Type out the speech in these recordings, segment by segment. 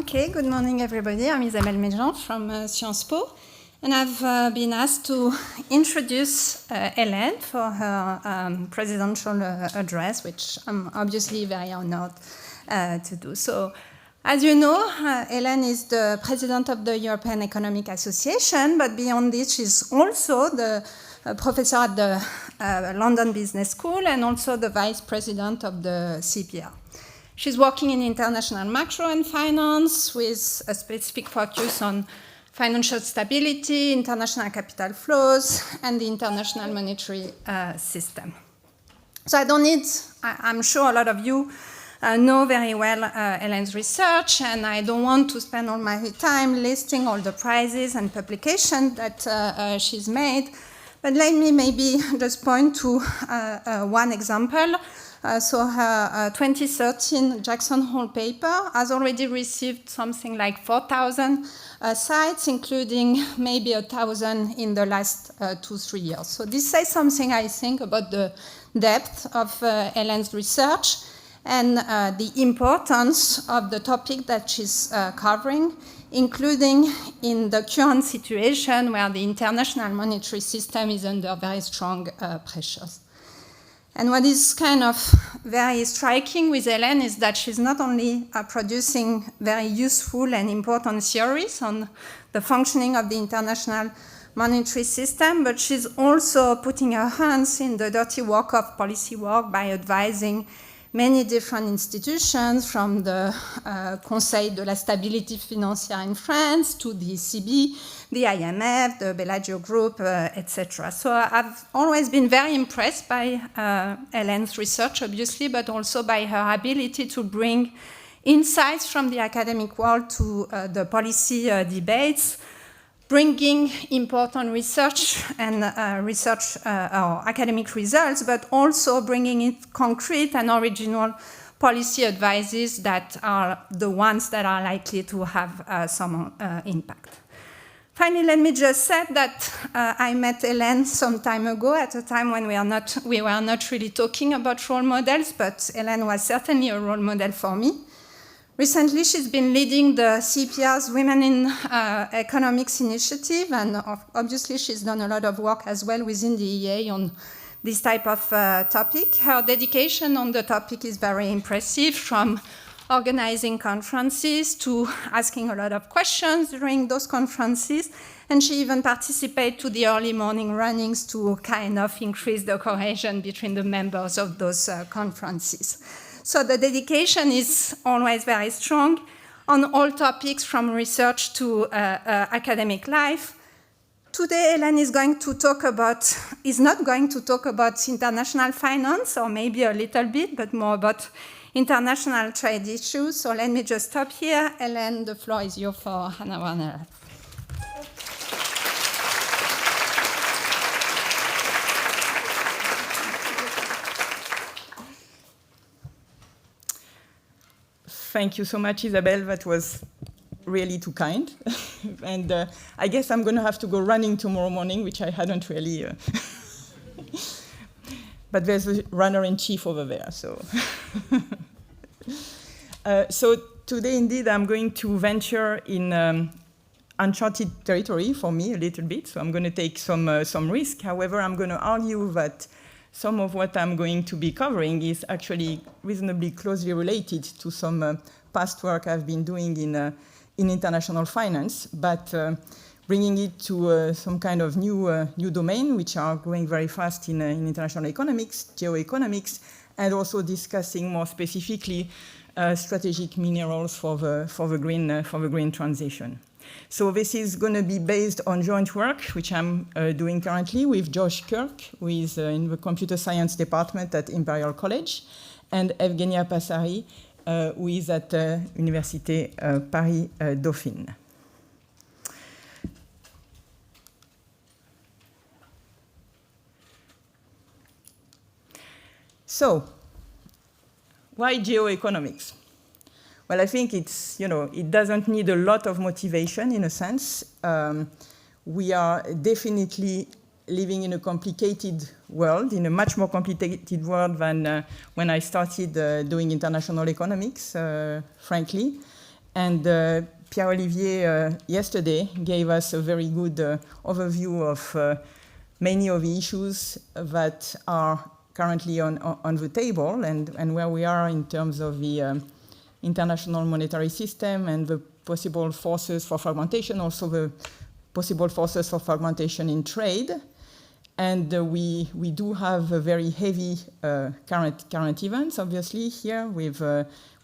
Okay, good morning everybody. I'm Isabelle Méjean from Sciences Po, and I've been asked to introduce Hélène for her presidential address, which I'm obviously very honored to do. So, as you know, Hélène is the president of the European Economic Association, but beyond this, she's also the professor at the London Business School and also the vice president of the CPR. She's working in international macro and finance with a specific focus on financial stability, international capital flows, and the international monetary system. So I don't need, I'm sure a lot of you know very well Hélène's research, and I don't want to spend all my time listing all the prizes and publications that she's made, but let me maybe just point to one example. So her 2013 Jackson Hole paper has already received something like 4,000 cites, including maybe 1,000 in the last 2-3 years. So this says something, I think, about the depth of Hélène's research and the importance of the topic that she's covering, including in the current situation where the international monetary system is under very strong pressures. And what is kind of very striking with Hélène is that she's not only producing very useful and important theories on the functioning of the international monetary system, but she's also putting her hands in the dirty work of policy work by advising many different institutions, from the Conseil de la Stabilité Financière in France to the ECB, the IMF, the Bellagio Group, etc. So I've always been very impressed by Hélène's research, obviously, but also by her ability to bring insights from the academic world to the policy debates, bringing important research and or academic results, but also bringing in concrete and original policy advices that are the ones that are likely to have some impact. Finally, let me just say that I met Hélène some time ago at a time when we were not really talking about role models, but Hélène was certainly a role model for me. Recently, she's been leading the CPR's Women in Economics initiative, and obviously she's done a lot of work as well within the EA on this type of topic. Her dedication on the topic is very impressive, from organizing conferences to asking a lot of questions during those conferences, and she even participated to the early morning runnings to kind of increase the cohesion between the members of those conferences. So the dedication is always very strong on all topics, from research to academic life. Today, Hélène is not going to talk about international finance, or maybe a little bit, but more about international trade issues. So let me just stop here. Hélène, the floor is yours for an hour and a half. Thank you so much, Isabelle. That was really too kind. And I guess I'm going to have to go running tomorrow morning, which I hadn't really. But there's a runner-in-chief over there. So today, indeed, I'm going to venture in uncharted territory for me a little bit. So I'm going to take some risk. However, I'm going to argue that some of what I'm going to be covering is actually reasonably closely related to some past work I've been doing in international finance, but bringing it to some kind of new domain, which are growing very fast in international economics, geoeconomics, and also discussing more specifically strategic minerals for the green transition. So this is going to be based on joint work, which I'm doing currently with Josh Kirk, who is in the computer science department at Imperial College, and Evgenia Passari, who is at Université Paris-Dauphine. So, why geoeconomics? Well, I think it's, it doesn't need a lot of motivation in a sense. We are definitely living in a complicated world, in a much more complicated world than when I started doing international economics, frankly. And Pierre-Olivier yesterday gave us a very good overview of many of the issues that are currently on the table and where we are in terms of the international monetary system and the possible forces for fragmentation, also the possible forces for fragmentation in trade. And we do have a very heavy current events, obviously, here with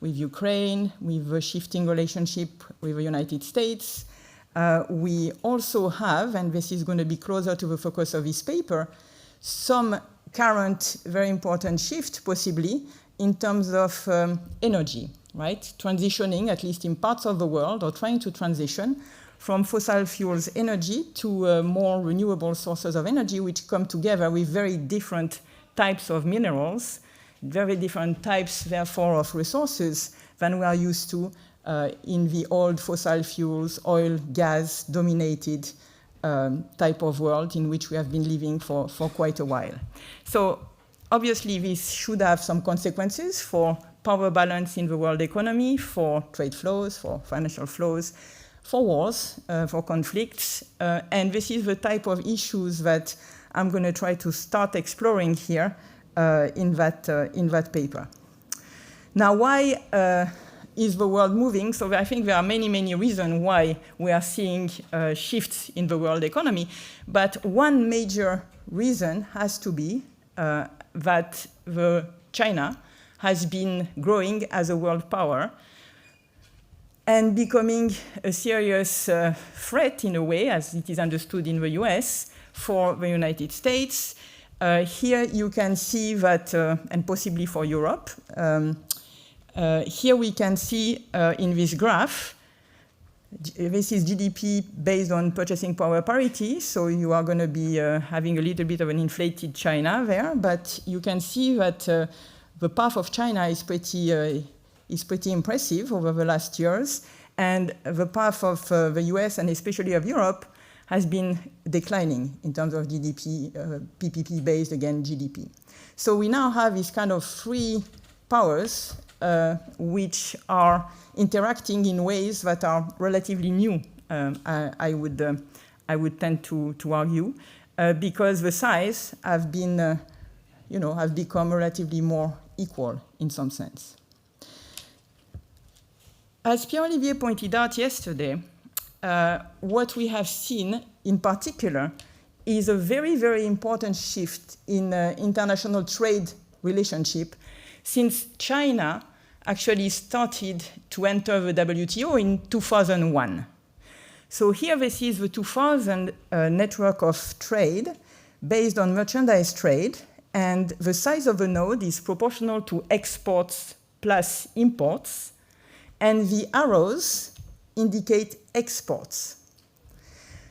Ukraine, with the shifting relationship with the United States. We also have, and this is going to be closer to the focus of this paper, some current very important shift, possibly, in terms of energy, right? Transitioning, at least in parts of the world, or trying to transition from fossil fuels energy to more renewable sources of energy, which come together with very different types of minerals, very different types, therefore, of resources than we are used to in the old fossil fuels, oil, gas dominated type of world in which we have been living for quite a while. So obviously this should have some consequences for power balance in the world economy, for trade flows, for financial flows, for wars, for conflicts, and this is the type of issues that I'm going to try to start exploring here in that paper. Now, why is the world moving? So I think there are many, many reasons why we are seeing shifts in the world economy, but one major reason has to be that China has been growing as a world power and becoming a serious threat, in a way, as it is understood in the US, for the United States. Here you can see that, and possibly for Europe, here we can see in this graph, this is GDP based on purchasing power parity, so you are going to be having a little bit of an inflated China there, but you can see that the path of China is pretty impressive over the last years, and the path of the US and especially of Europe has been declining in terms of GDP, PPP-based, again, GDP. So we now have this kind of three powers which are interacting in ways that are relatively new, I would tend to argue, because the size have been, have become relatively more equal in some sense. As Pierre-Olivier pointed out yesterday, what we have seen in particular is a very, very important shift in international trade relationship since China actually started to enter the WTO in 2001. So here this is the 2000 network of trade based on merchandise trade, and the size of the node is proportional to exports plus imports, and the arrows indicate exports.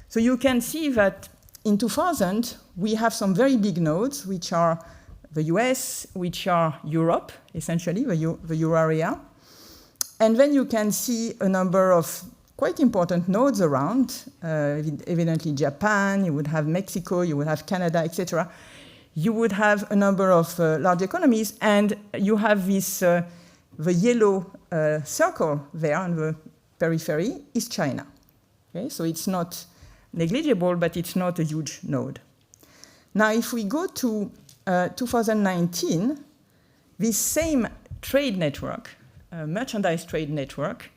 So you can see that in 2000, we have some very big nodes, which are the US, which are Europe, essentially, the Euro area. And then you can see a number of quite important nodes around, evidently Japan, you would have Mexico, you would have Canada, etc. You would have a number of large economies, and you have this, the yellow circle there on the periphery is China. Okay? So it's not negligible, but it's not a huge node. Now, if we go to 2019, this same trade network, merchandise trade network,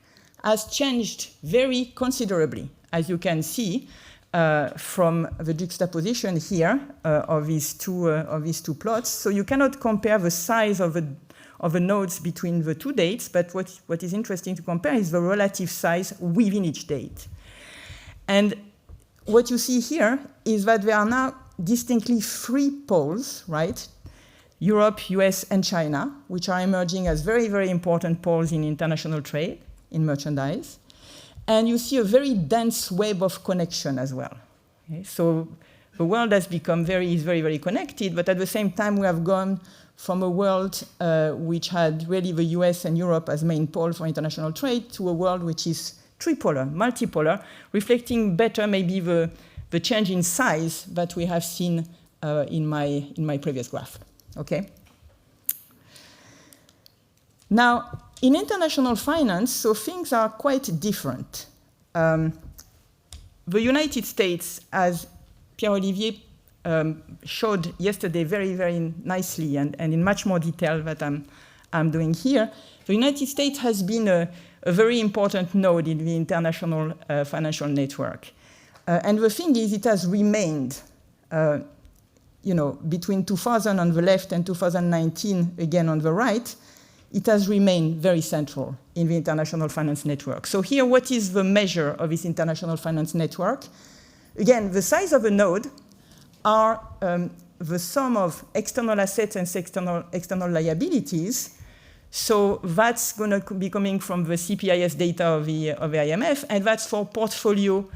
has changed very considerably, as you can see from the juxtaposition here of these two plots. So you cannot compare the size of the nodes between the two dates, but what is interesting to compare is the relative size within each date. And what you see here is that there are now distinctly three poles, right? Europe, US, and China, which are emerging as very, very important poles in international trade, in merchandise. And you see a very dense web of connection as well. Okay? So the world has become is very, very connected, but at the same time we have gone from a world which had really the US and Europe as main pole for international trade to a world which is tripolar, multipolar, reflecting better maybe the change in size that we have seen in my previous graph. Okay. Now, In international finance, so things are quite different. The United States, as Pierre-Olivier showed yesterday very, very nicely and in much more detail than I'm doing here, the United States has been a very important node in the international financial network. And the thing is, it has remained, between 2000 on the left and 2019, again on the right, it has remained very central in the international finance network. So here, what is the measure of this international finance network? Again, the size of a node are the sum of external assets and external liabilities. So that's going to be coming from the CPIS data of the IMF, and that's for portfolio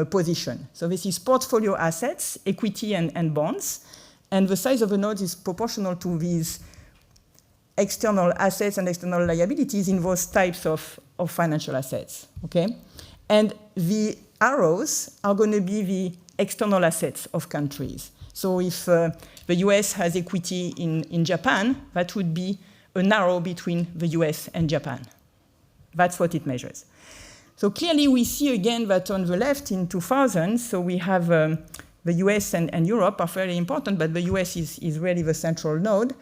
position. So this is portfolio assets, equity and bonds, and the size of a node is proportional to these external assets and external liabilities in those types of financial assets, okay? And the arrows are going to be the external assets of countries. So if the US has equity in Japan, that would be an arrow between the US and Japan. That's what it measures. So clearly we see again that on the left in 2000, so we have the US and Europe are fairly important, but the US is really the central node.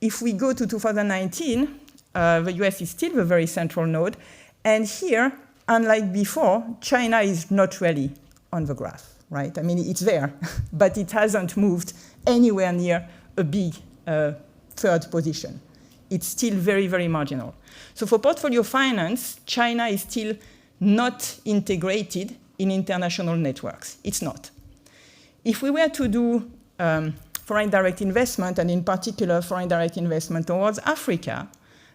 If we go to 2019, the US is still the very central node. And here, unlike before, China is not really on the graph, right? I mean, it's there, but it hasn't moved anywhere near a big third position. It's still very, very marginal. So for portfolio finance, China is still not integrated in international networks. It's not. If we were to do foreign direct investment, and in particular foreign direct investment towards Africa,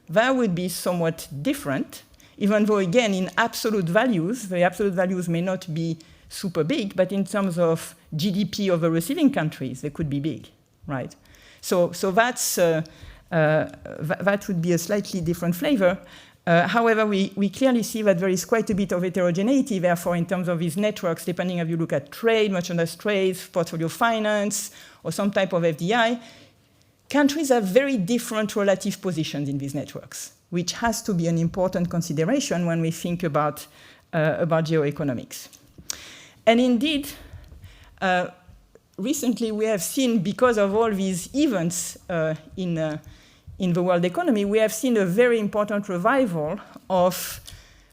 that would be somewhat different, even though, again, in absolute values, the absolute values may not be super big, but in terms of GDP of the receiving countries, they could be big, right? So that's, that would be a slightly different flavor. However, we clearly see that there is quite a bit of heterogeneity, therefore, in terms of these networks, depending if you look at trade, merchandise trades, portfolio finance, or some type of FDI. Countries have very different relative positions in these networks, which has to be an important consideration when we think about geoeconomics. And indeed, recently we have seen, because of all these events in the world economy, we have seen a very important revival of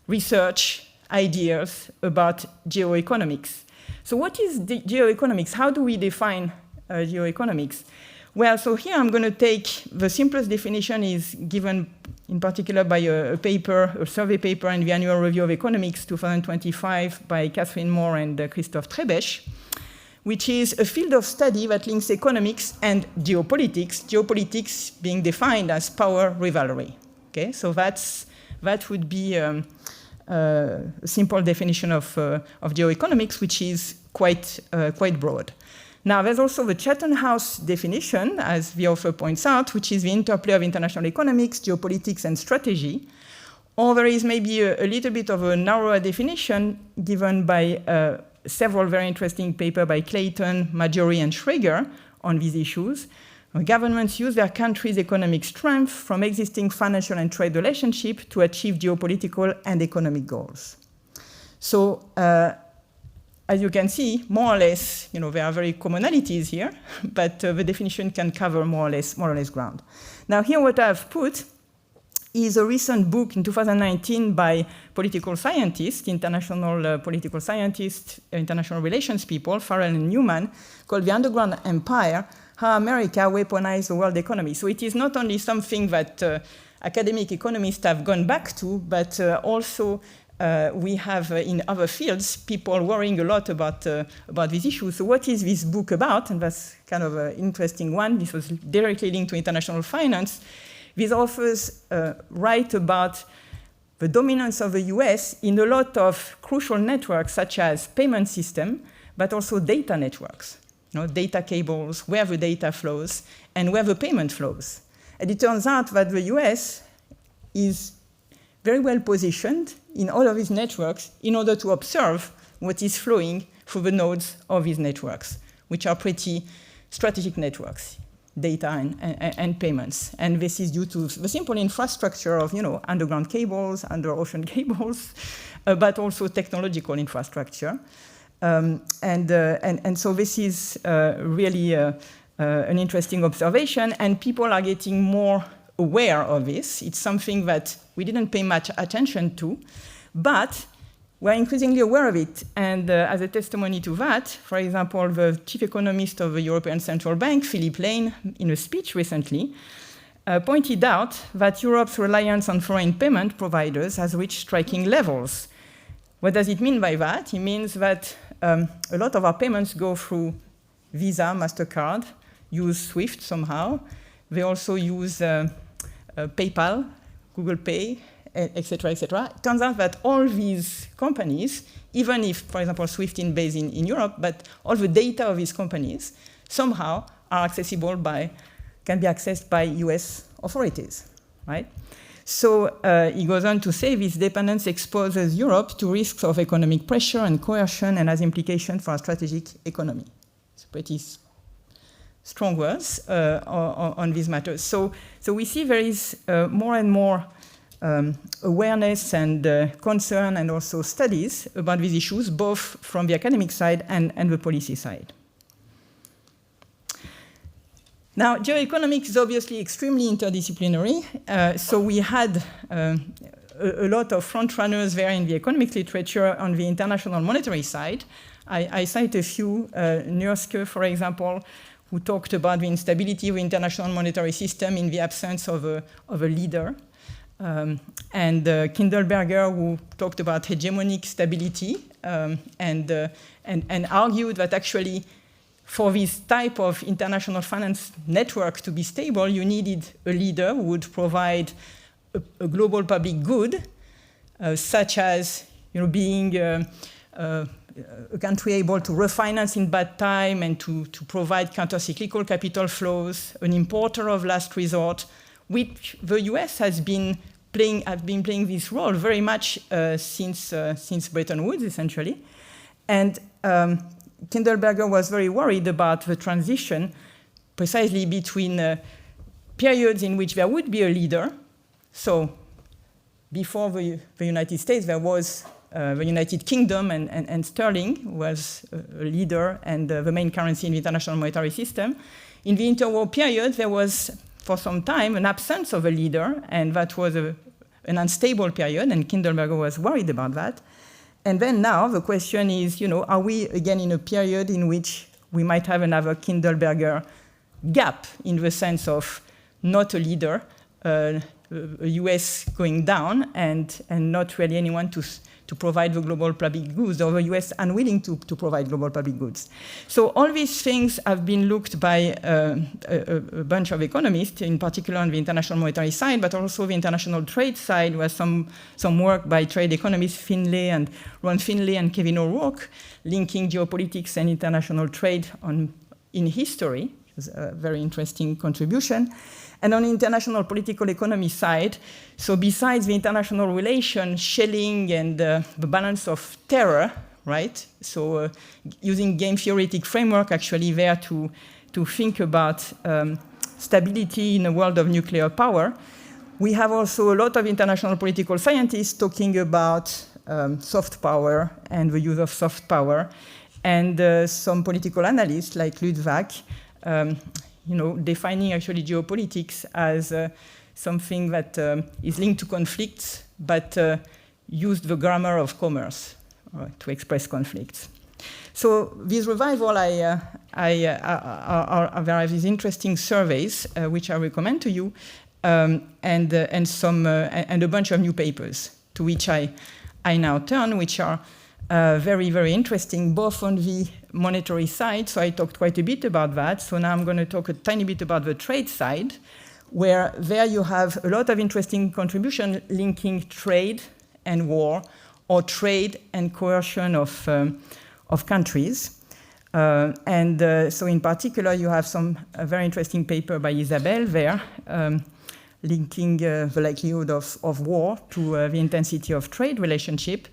research ideas about geoeconomics. So what is geoeconomics? How do we define geoeconomics? Well, so here I'm going to take the simplest definition is given in particular by a survey paper in the Annual Review of Economics 2025 by Catherine Moore and Christophe Trebesch, which is a field of study that links economics and geopolitics being defined as power rivalry. Okay, so that would be a simple definition of geoeconomics, which is quite broad. Now, there's also the Chatham House definition, as the author points out, which is the interplay of international economics, geopolitics, and strategy. Or there is maybe a little bit of a narrower definition given by several very interesting papers by Clayton, Majori, and Schrager on these issues. Governments use their country's economic strength from existing financial and trade relationships to achieve geopolitical and economic goals. So, as you can see, more or less, there are very commonalities here, but the definition can cover more or less ground. Now, here what I've put is a recent book in 2019 by political scientists, international political scientists, international relations people, Farrell and Newman, called The Underground Empire, How America Weaponized the World Economy. So it is not only something that academic economists have gone back to, but also we have in other fields people worrying a lot about these issues. So what is this book about? And that's kind of an interesting one. This was directly linked to international finance. These authors write about the dominance of the US in a lot of crucial networks, such as payment system, but also data networks, data cables, where the data flows, and where the payment flows. And it turns out that the US is very well positioned in all of these networks in order to observe what is flowing through the nodes of these networks, which are pretty strategic networks. data and payments. And this is due to the simple infrastructure of, underground cables, under-ocean cables, but also technological infrastructure. And so this is really an interesting observation, and people are getting more aware of this. It's something that we didn't pay much attention to, but we're increasingly aware of it. And as a testimony to that, for example, the chief economist of the European Central Bank, Philip Lane, in a speech recently, pointed out that Europe's reliance on foreign payment providers has reached striking levels. What does it mean by that? It means that a lot of our payments go through Visa, MasterCard, use SWIFT somehow. They also use PayPal, Google Pay, etc., etc. It turns out that all these companies, even if, for example, SWIFT is based in Europe, but all the data of these companies somehow are can be accessed by US authorities, right? So he goes on to say this dependence exposes Europe to risks of economic pressure and coercion and has implications for our strategic economy. It's pretty strong words on these matters. So we see there is more and more awareness and concern and also studies about these issues, both from the academic side and the policy side. Now, geoeconomics is obviously extremely interdisciplinary. So we had a lot of front runners there in the economics literature on the international monetary side. I cite a few, Nurske, for example, who talked about the instability of the international monetary system in the absence of a leader. And Kindleberger, who talked about hegemonic stability and argued that actually for this type of international finance network to be stable, you needed a leader who would provide a global public good, such as being a country able to refinance in bad time and to provide counter-cyclical capital flows, an importer of last resort, which the US has been playing this role very much since Bretton Woods, essentially. And Kindleberger was very worried about the transition precisely between periods in which there would be a leader. So before the United States, there was the United Kingdom, and sterling was a leader and the main currency in the international monetary system. In the interwar period, there was, for some time, an absence of a leader, and that was an unstable period, and Kindleberger was worried about that. And then now the question is, are we again in a period in which we might have another Kindleberger gap in the sense of not a leader, US going down, and not really anyone to provide the global public goods, or the US unwilling to provide global public goods. So all these things have been looked by a bunch of economists, in particular on the international monetary side, but also the international trade side, where some work by trade economists Ron Finlay and Kevin O'Rourke, linking geopolitics and international trade in history, which is a very interesting contribution. And on the international political economy side, so besides the international relations, shelling and the balance of terror, right? So using game theoretic framework actually there to think about stability in a world of nuclear power. We have also a lot of international political scientists talking about soft power and the use of soft power, and some political analysts like Ludwig, defining actually geopolitics as something that is linked to conflicts, but used the grammar of commerce to express conflicts. So this revival, there are these interesting surveys which I recommend to you, and a bunch of new papers to which I now turn, which are very, very interesting, both on the monetary side. So I talked quite a bit about that. So now I'm going to talk a tiny bit about the trade side, where there you have a lot of interesting contribution linking trade and war, or trade and coercion of countries. So in particular, you have a very interesting paper by Isabelle there, linking the likelihood of war to the intensity of trade relationship.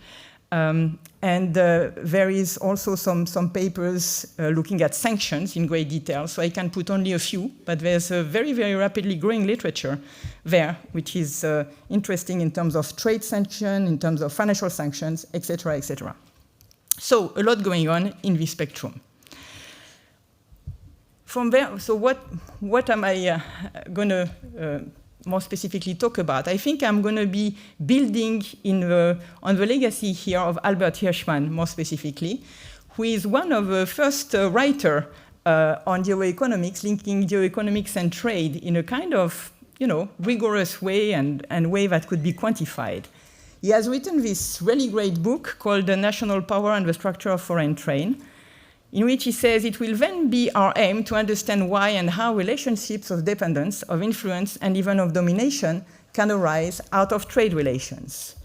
And there is also some papers looking at sanctions in great detail, so I can put only a few, but there's a very, very rapidly growing literature there, which is interesting in terms of trade sanction, in terms of financial sanctions, etc., etc. So a lot going on in this spectrum. From there, so what am I going to more specifically talk about? I think I'm going to be building on the legacy here of Albert Hirschman, more specifically, who is one of the first writers on geoeconomics, linking geoeconomics and trade in a kind of rigorous way and way that could be quantified. He has written this really great book called The National Power and the Structure of Foreign Trade, in which he says it will then be our aim to understand why and how relationships of dependence, of influence, and even of domination can arise out of trade relations.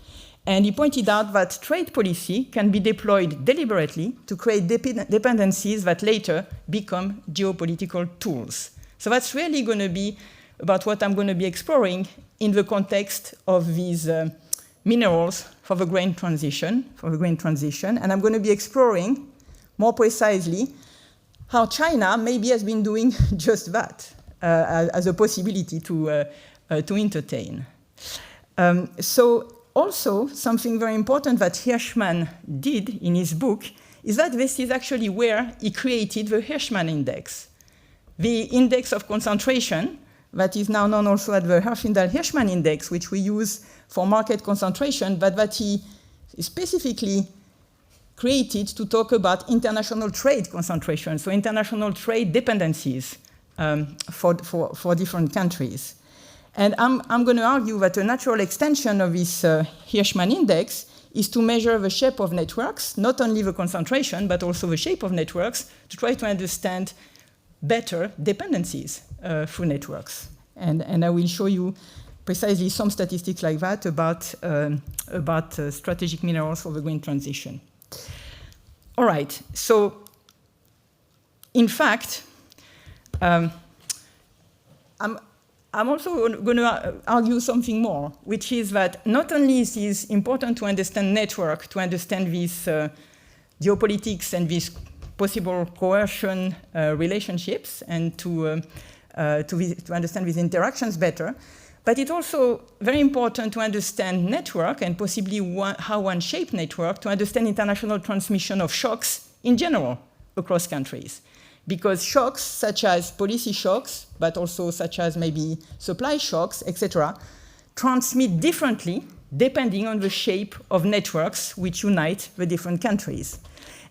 And he pointed out that trade policy can be deployed deliberately to create dependencies that later become geopolitical tools. So that's really going to be about what I'm going to be exploring in the context of these minerals for the grain transition, and I'm going to be exploring more precisely how China maybe has been doing just that as a possibility to entertain. So also something very important that Hirschman did in his book is that this is actually where he created the Hirschman index, the index of concentration that is now known also as the Herfindahl-Hirschman index, which we use for market concentration, but that he specifically created to talk about international trade concentration, so international trade dependencies for different countries. And I'm going to argue that a natural extension of this Hirschman index is to measure the shape of networks, not only the concentration, but also the shape of networks, to try to understand better dependencies through networks. And I will show you precisely some statistics like that about strategic minerals for the green transition. All right, so in fact, I'm also going to argue something more, which is that not only is it important to understand network, to understand these geopolitics and these possible coercion relationships, and to understand these interactions better, but it's also very important to understand network and possibly how one shapes network to understand international transmission of shocks in general across countries. Because shocks such as policy shocks, but also such as maybe supply shocks, etc., transmit differently depending on the shape of networks which unite the different countries.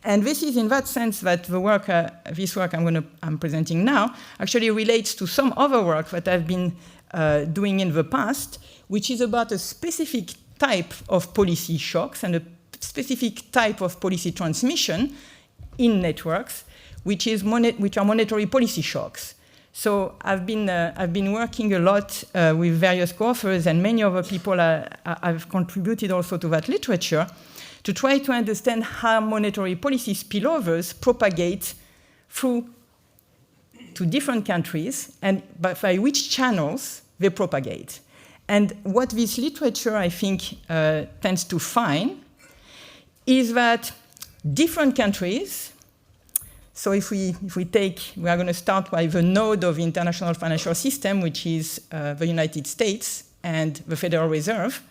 And this is in that sense that the work, this work I'm presenting now, actually relates to some other work that I've been doing in the past, which is about a specific type of policy shocks and a specific type of policy transmission in networks, which are monetary policy shocks. So I've been working a lot with various co-authors, and many other people have contributed also to that literature, to try to understand how monetary policy spillovers propagate through to different countries and by which channels they propagate. And what this literature, I think, tends to find is that different countries, so if we are going to start by the node of the international financial system, which is the United States and the Federal Reserve,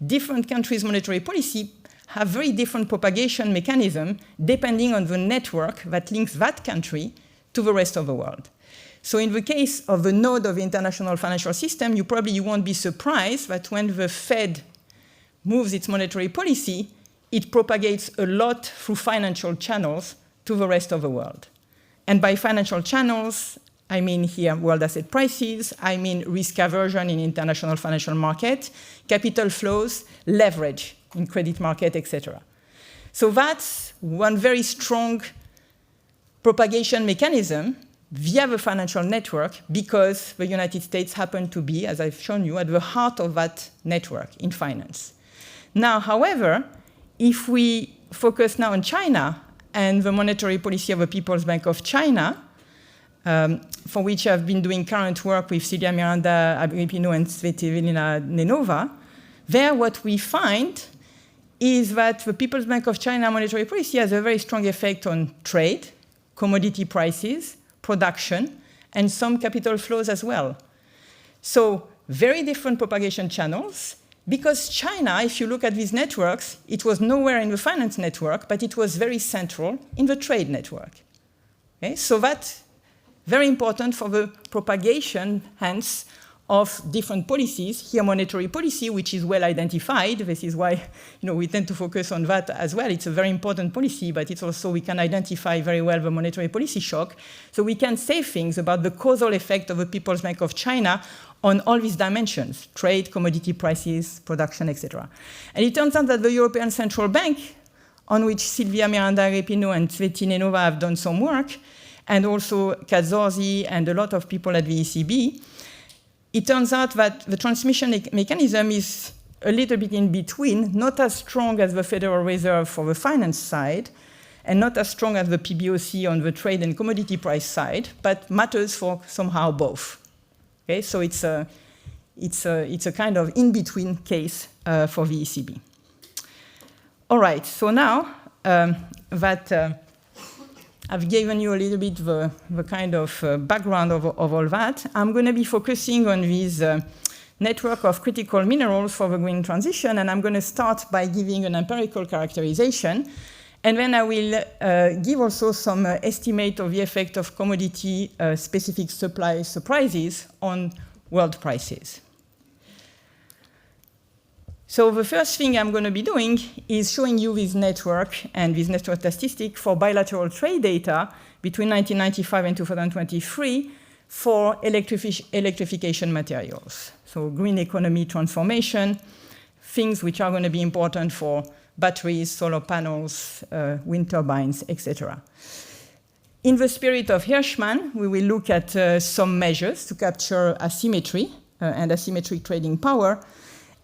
different countries' monetary policy have very different propagation mechanism depending on the network that links that country to the rest of the world. So in the case of the node of the international financial system, you probably won't be surprised that when the Fed moves its monetary policy, it propagates a lot through financial channels to the rest of the world. And by financial channels, I mean here world asset prices, I mean risk aversion in international financial market, capital flows, leverage in credit market, etc. So that's one very strong propagation mechanism via the financial network, because the United States happen to be, as I've shown you, at the heart of that network in finance. Now, however, if we focus now on China and the monetary policy of the People's Bank of China, for which I've been doing current work with Celia Miranda Agripino and Svetlana Nenova, there what we find is that the People's Bank of China monetary policy has a very strong effect on trade, commodity prices, production, and some capital flows as well. So very different propagation channels, because China, if you look at these networks, it was nowhere in the finance network, but it was very central in the trade network. Okay? So that's very important for the propagation, hence, of different policies. Here, monetary policy, which is well identified. This is why we tend to focus on that as well. It's a very important policy, but it's also we can identify very well the monetary policy shock. So we can say things about the causal effect of the People's Bank of China on all these dimensions, trade, commodity prices, production, etc. And it turns out that the European Central Bank, on which Silvia Miranda-Repino and Tsvetinenova have done some work, and also Cazorzi and a lot of people at the ECB, it turns out that the transmission mechanism is a little bit in between, not as strong as the Federal Reserve for the finance side, and not as strong as the PBOC on the trade and commodity price side, but matters for somehow both. Okay, so it's a kind of in-between case for the ECB. All right, so now that I've given you a little bit the kind of background of all that, I'm going to be focusing on this network of critical minerals for the green transition, and I'm going to start by giving an empirical characterization, and then I will give also some estimate of the effect of commodity-specific supply surprises on world prices. So the first thing I'm going to be doing is showing you this network and this network statistic for bilateral trade data between 1995 and 2023 for electrification materials. So green economy transformation, things which are going to be important for batteries, solar panels, wind turbines, etc. In the spirit of Hirschman, we will look at some measures to capture asymmetry and asymmetric trading power,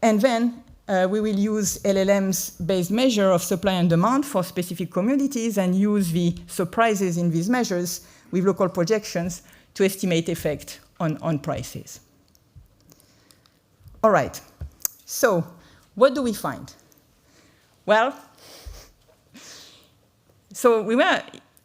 and then we will use LLMs-based measure of supply and demand for specific commodities and use the surprises in these measures with local projections to estimate effect on prices. All right, so what do we find? Well, so we were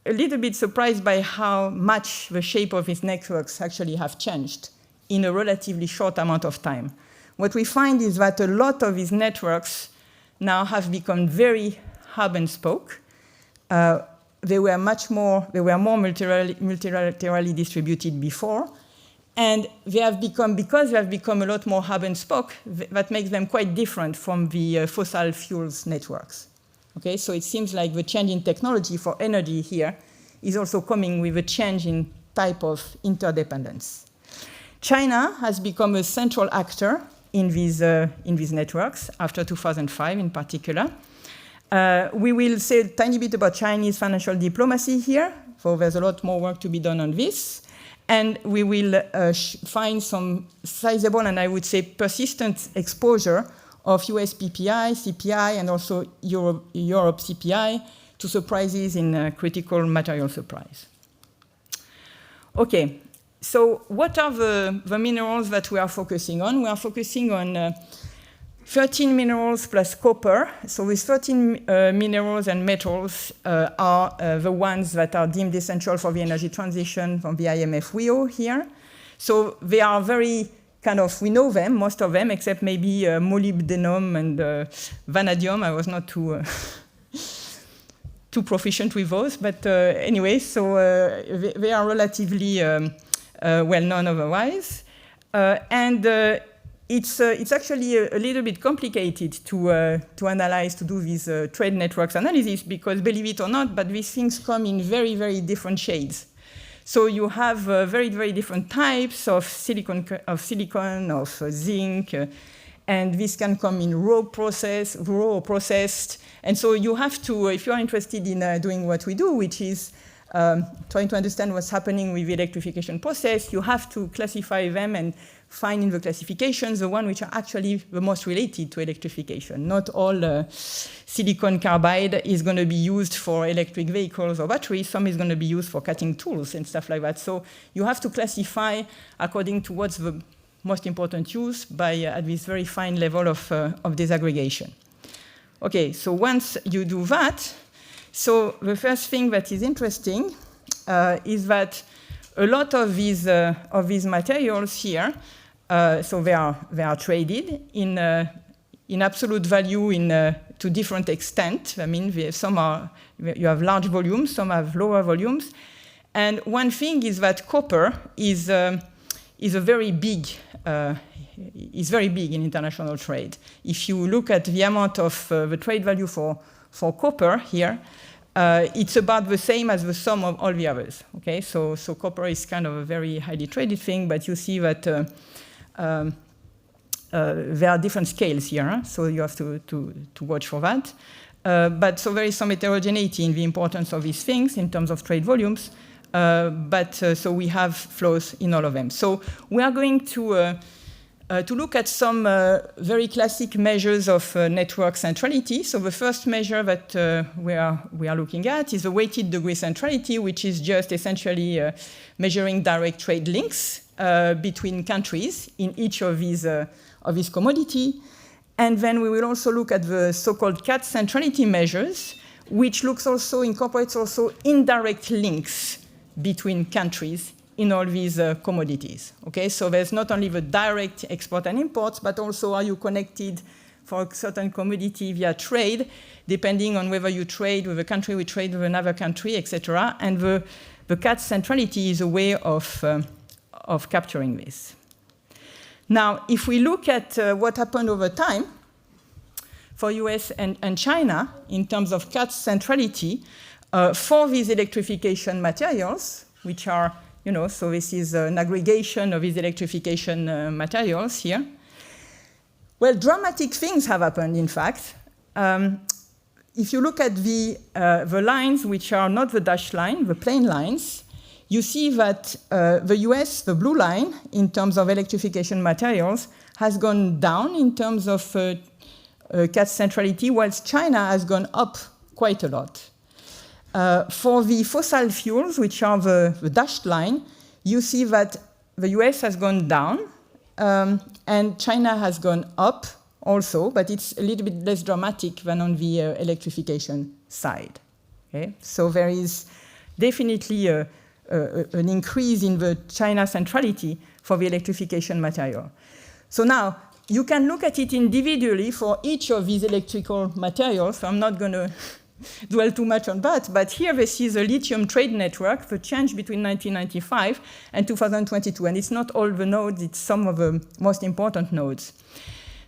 a little bit surprised by how much the shape of these networks actually have changed in a relatively short amount of time. What we find is that a lot of these networks now have become very hub and spoke. They were more multilaterally distributed before, and they have become, because they have become a lot more hub and spoke, that makes them quite different from the fossil fuels networks. Okay, so it seems like the change in technology for energy here is also coming with a change in type of interdependence. China has become a central actor in these networks after 2005 in particular. We will say a tiny bit about Chinese financial diplomacy here, so there's a lot more work to be done on this. And we will find some sizable and I would say persistent exposure of US PPI, CPI, and also Europe CPI to surprises in critical material supplies. Okay, so what are the minerals that we are focusing on? We are focusing on 13 minerals plus copper. So these 13 minerals and metals are the ones that are deemed essential for the energy transition from the IMF WIO here. So they are very kind of, we know them, most of them, except maybe molybdenum and vanadium. I was not too proficient with those, but anyway, so they are relatively well known otherwise. It's actually a little bit complicated to analyze, to do these trade networks analysis, because believe it or not, but these things come in very, very different shades. So you have very, very different types of silicon, of zinc, and this can come in raw or processed. And so you have to, if you are interested in doing what we do, which is trying to understand what's happening with the electrification process, you have to classify them and find in the classifications the ones which are actually the most related to electrification. Not all silicon carbide is going to be used for electric vehicles or batteries. Some is going to be used for cutting tools and stuff like that. So you have to classify according to what's the most important use by at this very fine level of disaggregation. Okay, so once you do that, so the first thing that is interesting is that a lot of these materials here, so they are traded in absolute value to different extent. I mean, you have large volumes, some have lower volumes. And one thing is that copper is very big in international trade. If you look at the amount of the trade value for copper here, it's about the same as the sum of all the others. Okay, so copper is kind of a very highly traded thing, but you see that there are different scales here, huh? So you have to watch for that. But so there is some heterogeneity in the importance of these things in terms of trade volumes. So we have flows in all of them. So we are going to look at some very classic measures of network centrality. So the first measure that we are looking at is the weighted degree centrality, which is just essentially measuring direct trade links between countries in each of these commodity. And then we will also look at the so-called CAT centrality measures, which incorporates also indirect links between countries in all these commodities. Okay, so there's not only the direct export and imports, but also are you connected for a certain commodity via trade, depending on whether you trade with a country, we trade with another country, etc. And the CAT centrality is a way of capturing this. Now, if we look at what happened over time for US and China in terms of CAT centrality for these electrification materials, which are, so this is an aggregation of these electrification materials here. Well, dramatic things have happened, in fact. If you look at the lines, which are not the dashed line, the plain lines, you see that the US, the blue line, in terms of electrification materials, has gone down in terms of CAT centrality, whilst China has gone up quite a lot. For the fossil fuels, which are the dashed line, you see that the US has gone down, and China has gone up also, but it's a little bit less dramatic than on the electrification side. Okay? So there is definitely an increase in the China centrality for the electrification material. So now, you can look at it individually for each of these electrical materials. So I'm not going to dwell too much on that, but here this is a lithium trade network, the change between 1995 and 2022. And it's not all the nodes, it's some of the most important nodes.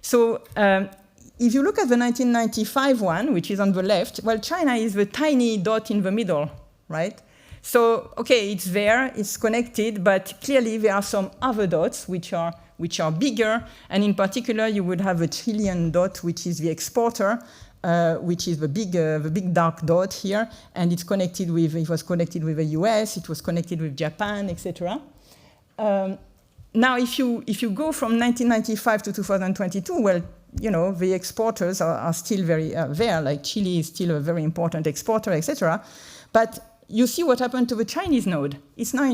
So if you look at the 1995 one, which is on the left, well, China is the tiny dot in the middle, right? So, okay, it's there, it's connected, but clearly there are some other dots which are bigger, and in particular you would have a Chilean dot, which is the exporter, which is the big dark dot here, and it was connected with the US, it was connected with Japan, etc. Now, if you go from 1995 to 2022, well, the exporters are still very there, like Chile is still a very important exporter, etc. But you see what happened to the Chinese node. It's now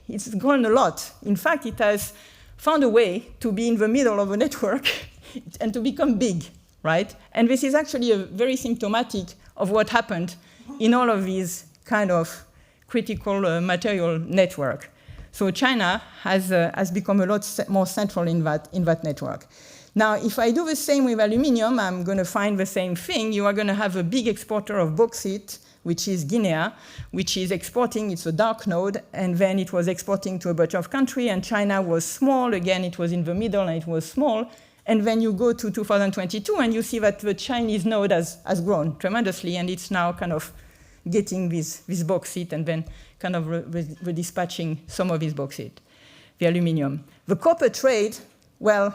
it's grown a lot. In fact, it has found a way to be in the middle of a network and to become big, right? And this is actually very symptomatic of what happened in all of these kind of critical material network. So China has become a lot more central in that network. Now, if I do the same with aluminium, I'm going to find the same thing. You are going to have a big exporter of bauxite, which is Guinea, which is exporting, it's a dark node, and then it was exporting to a bunch of countries, and China was small. Again, it was in the middle, and it was small. And then you go to 2022, and you see that the Chinese node has grown tremendously, and it's now kind of getting this bauxite and then kind of redispatching some of this bauxite, the aluminium. The copper trade, well,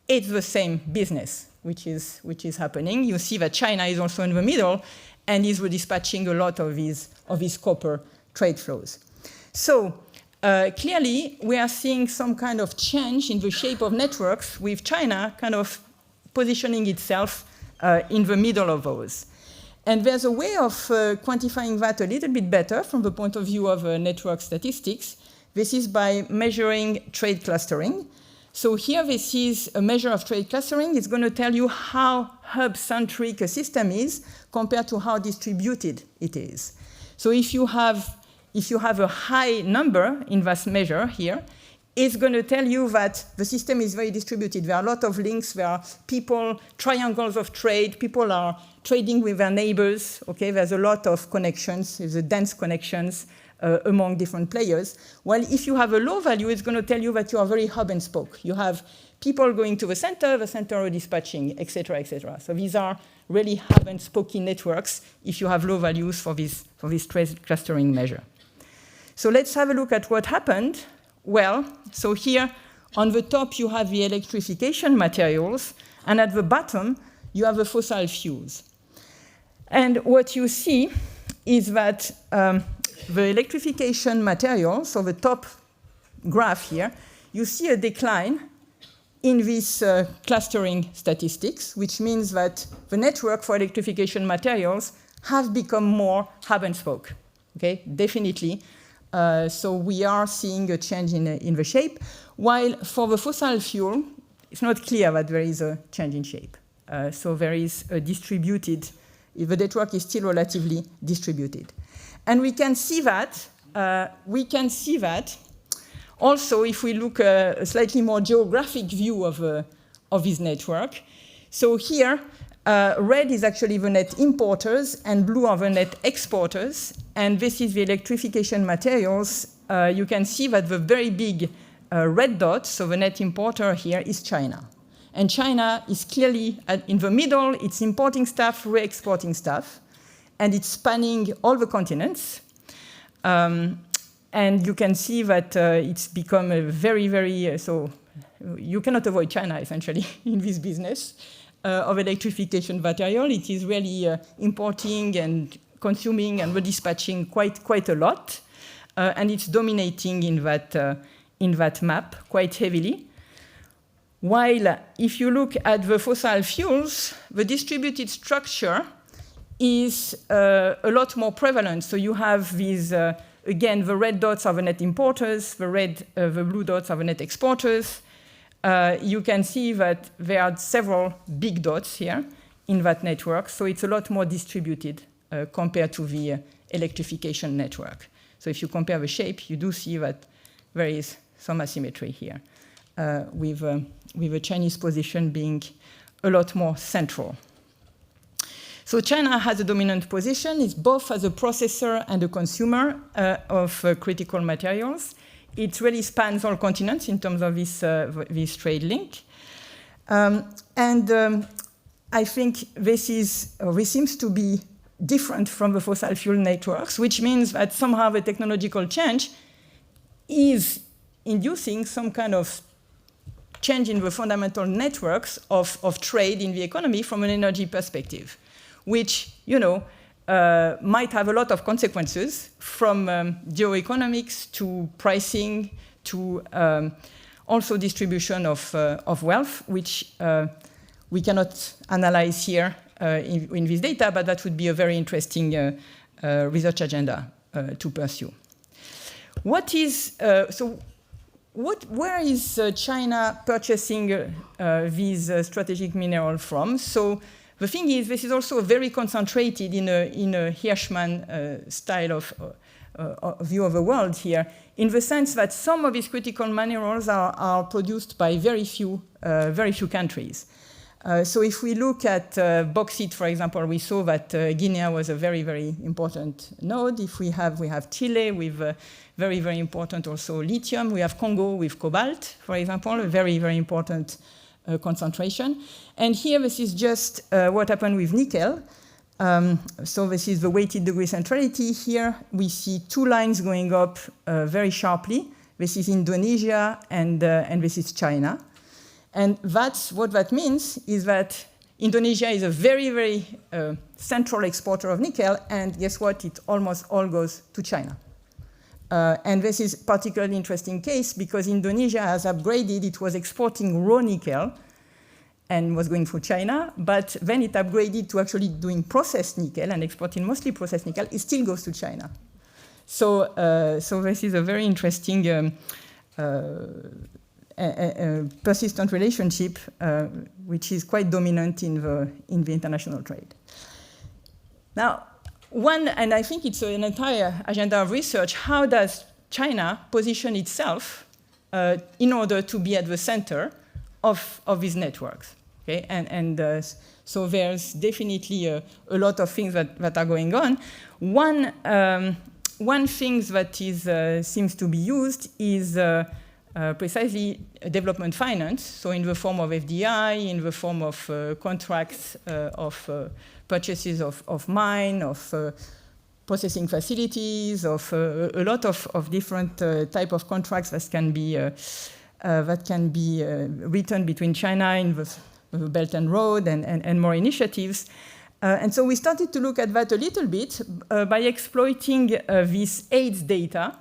it's the same business, which is happening. You see that China is also in the middle, and is redispatching a lot of these copper trade flows. So clearly, we are seeing some kind of change in the shape of networks, with China kind of positioning itself in the middle of those. And there's a way of quantifying that a little bit better from the point of view of network statistics. This is by measuring trade clustering. So here this is a measure of trade clustering. It's going to tell you how hub-centric a system is compared to how distributed it is. So if you have a high number in this measure here, it's going to tell you that the system is very distributed. There are a lot of links. There are people, triangles of trade. People are trading with their neighbors. Okay, there's a lot of connections. There's a dense connections among different players. While if you have a low value, it's going to tell you that you are very hub and spoke. You have people going to the center are dispatching, et cetera, et cetera. So these are really hub and spokey networks if you have low values for this trade clustering measure. So let's have a look at what happened. Well, so here on the top you have the electrification materials, and at the bottom you have the fossil fuels. And what you see is that the electrification materials, so the top graph here, you see a decline in these clustering statistics, which means that the network for electrification materials have become more hub and spoke. Okay, definitely. So we are seeing a change in the shape, while for the fossil fuel, it's not clear that there is a change in shape. So there is a distributed, the network is still relatively distributed. And we can see that also if we look at a slightly more geographic view of this network. So here, red is actually the net importers and blue are the net exporters. And this is the electrification materials. You can see that the very big red dot, so the net importer here, is China. And China is clearly in the middle. It's importing stuff, re-exporting stuff. And it's spanning all the continents. And you can see that it's become a very, very, so you cannot avoid China, essentially, in this business of electrification material. It is really importing and consuming and redispatching quite a lot. And it's dominating in that map quite heavily. While if you look at the fossil fuels, the distributed structure is a lot more prevalent. So you have these, again, the red dots are the net importers, the blue dots are the net exporters. You can see that there are several big dots here in that network, so it's a lot more distributed compared to the electrification network. So if you compare the shape, you do see that there is some asymmetry here, with the Chinese position being a lot more central. So China has a dominant position. It's both as a processor and a consumer of critical materials. It really spans all continents in terms of this trade link. I think this seems to be different from the fossil fuel networks, which means that somehow the technological change is inducing some kind of change in the fundamental networks of trade in the economy from an energy perspective, which, might have a lot of consequences from geoeconomics to pricing to also distribution of wealth, which we cannot analyze here in this data, but that would be a very interesting research agenda to pursue. Where is China purchasing these strategic minerals from? So the thing is, this is also very concentrated in a Hirschman style of view of the world here, in the sense that some of these critical minerals are produced by very few countries. So if we look at bauxite, for example, we saw that Guinea was a very, very important node. If we have Chile with very, very important also lithium. We have Congo with cobalt, for example, a very, very important concentration. And here, this is just what happened with nickel. So this is the weighted degree centrality. Here, we see two lines going up very sharply. This is Indonesia, and this is China. And what that means is that Indonesia is a very, very central exporter of nickel, and guess what? It almost all goes to China. And this is a particularly interesting case because Indonesia has upgraded. It was exporting raw nickel and was going for China, but then it upgraded to actually doing processed nickel and exporting mostly processed nickel. It still goes to China. So this is a very interesting persistent relationship, which is quite dominant in the international trade. Now, and I think it's an entire agenda of research, how does China position itself in order to be at the center of these networks? Okay? So there's definitely a lot of things that are going on. One thing that seems to be used is precisely development finance, so in the form of FDI, in the form of contracts of purchases of mine, of processing facilities, of a lot of different type of contracts that can be written between China in the Belt and Road and more initiatives. And so we started to look at that a little bit by exploiting this AIDS data,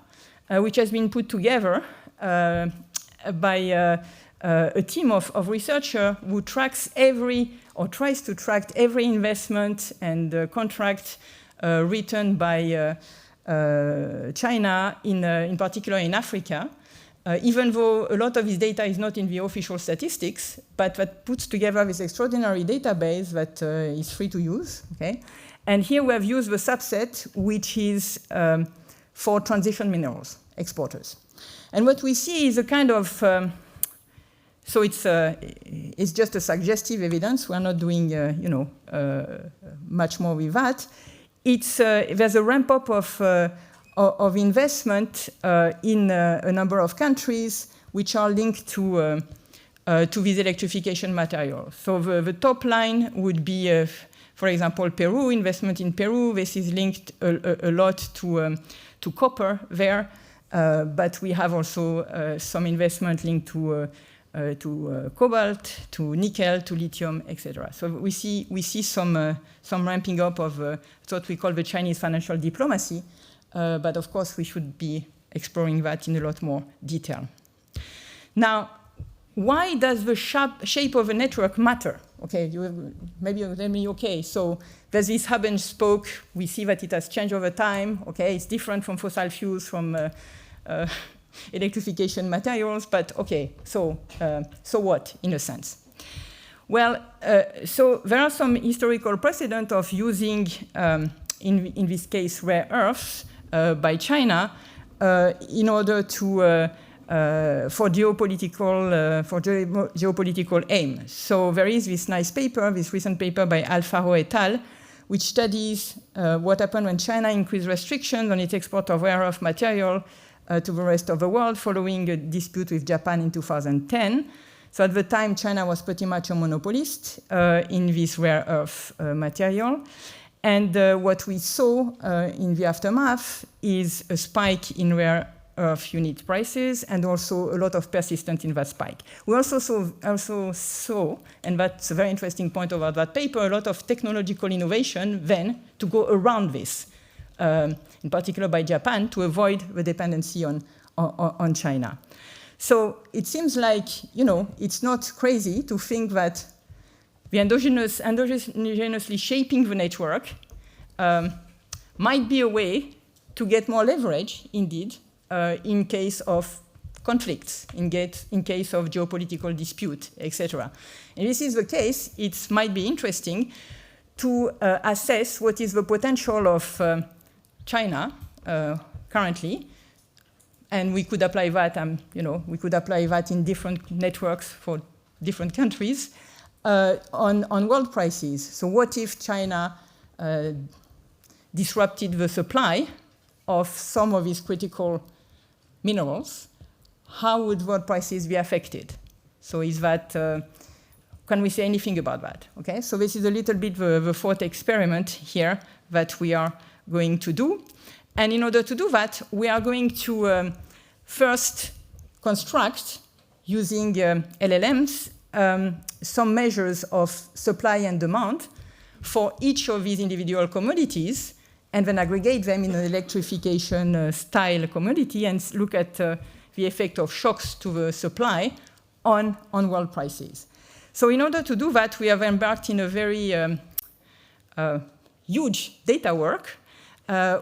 which has been put together by a team of researchers who tracks tries to track every investment and contract written by China, in particular in Africa. Even though a lot of this data is not in the official statistics, but that puts together this extraordinary database that is free to use. Okay? And here we have used the subset, which is for transition minerals exporters. And what we see is a kind of, so it's just a suggestive evidence. We're not doing, much more with that. There's a ramp up of investment in a number of countries which are linked to these electrification materials. So the top line would be, for example, Peru, investment in Peru. This is linked a lot to copper there, but we have also some investment linked to cobalt, to nickel, to lithium, etc. So we see some ramping up of what we call the Chinese financial diplomacy. But of course, we should be exploring that in a lot more detail. Now, why does the shape of a network matter? Okay, maybe you tell me, okay, so there's this hub and spoke. We see that it has changed over time. Okay, it's different from fossil fuels, from electrification materials, but okay, so what, in a sense? Well, so there are some historical precedent of using, in this case, rare earths, by China in order to for geopolitical aim. So there is this nice paper, this recent paper by Alfaro et al., which studies what happened when China increased restrictions on its export of rare earth material to the rest of the world following a dispute with Japan in 2010. So at the time, China was pretty much a monopolist in this rare earth material. And what we saw in the aftermath is a spike in rare earth unit prices and also a lot of persistence in that spike. We also saw, and that's a very interesting point about that paper, a lot of technological innovation then to go around this, in particular by Japan, to avoid the dependency on China. So it seems like, it's not crazy to think that the endogenously shaping the network might be a way to get more leverage, indeed, in case of conflicts, in case of geopolitical dispute, etc. And this is the case. It might be interesting to assess what is the potential of China currently, and we could apply that. We could apply that in different networks for different countries. On world prices. So what if China disrupted the supply of some of these critical minerals? How would world prices be affected? So is that, can we say anything about that? Okay, so this is a little bit the thought experiment here that we are going to do. And in order to do that, we are going to first construct, using LLMs, some measures of supply and demand for each of these individual commodities, and then aggregate them in an electrification style commodity and look at the effect of shocks to the supply on world prices. So in order to do that, we have embarked in a very huge data work.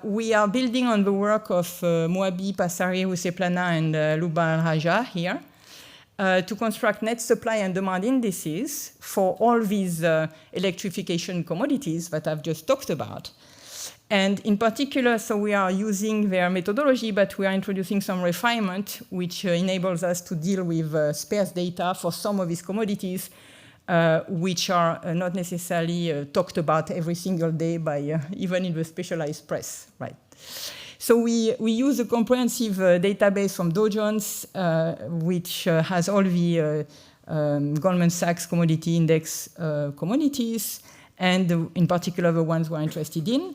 We are building on the work of Moabi, Passari, Huseplana, and Luba Raja here. to construct net supply and demand indices for all these electrification commodities that I've just talked about. And in particular, so we are using their methodology, but we are introducing some refinement, which enables us to deal with sparse data for some of these commodities, which are not necessarily talked about every single day by even in the specialized press, right? So we use a comprehensive database from Dow Jones, which has all the Goldman Sachs Commodity Index commodities, and in particular the ones we're interested in.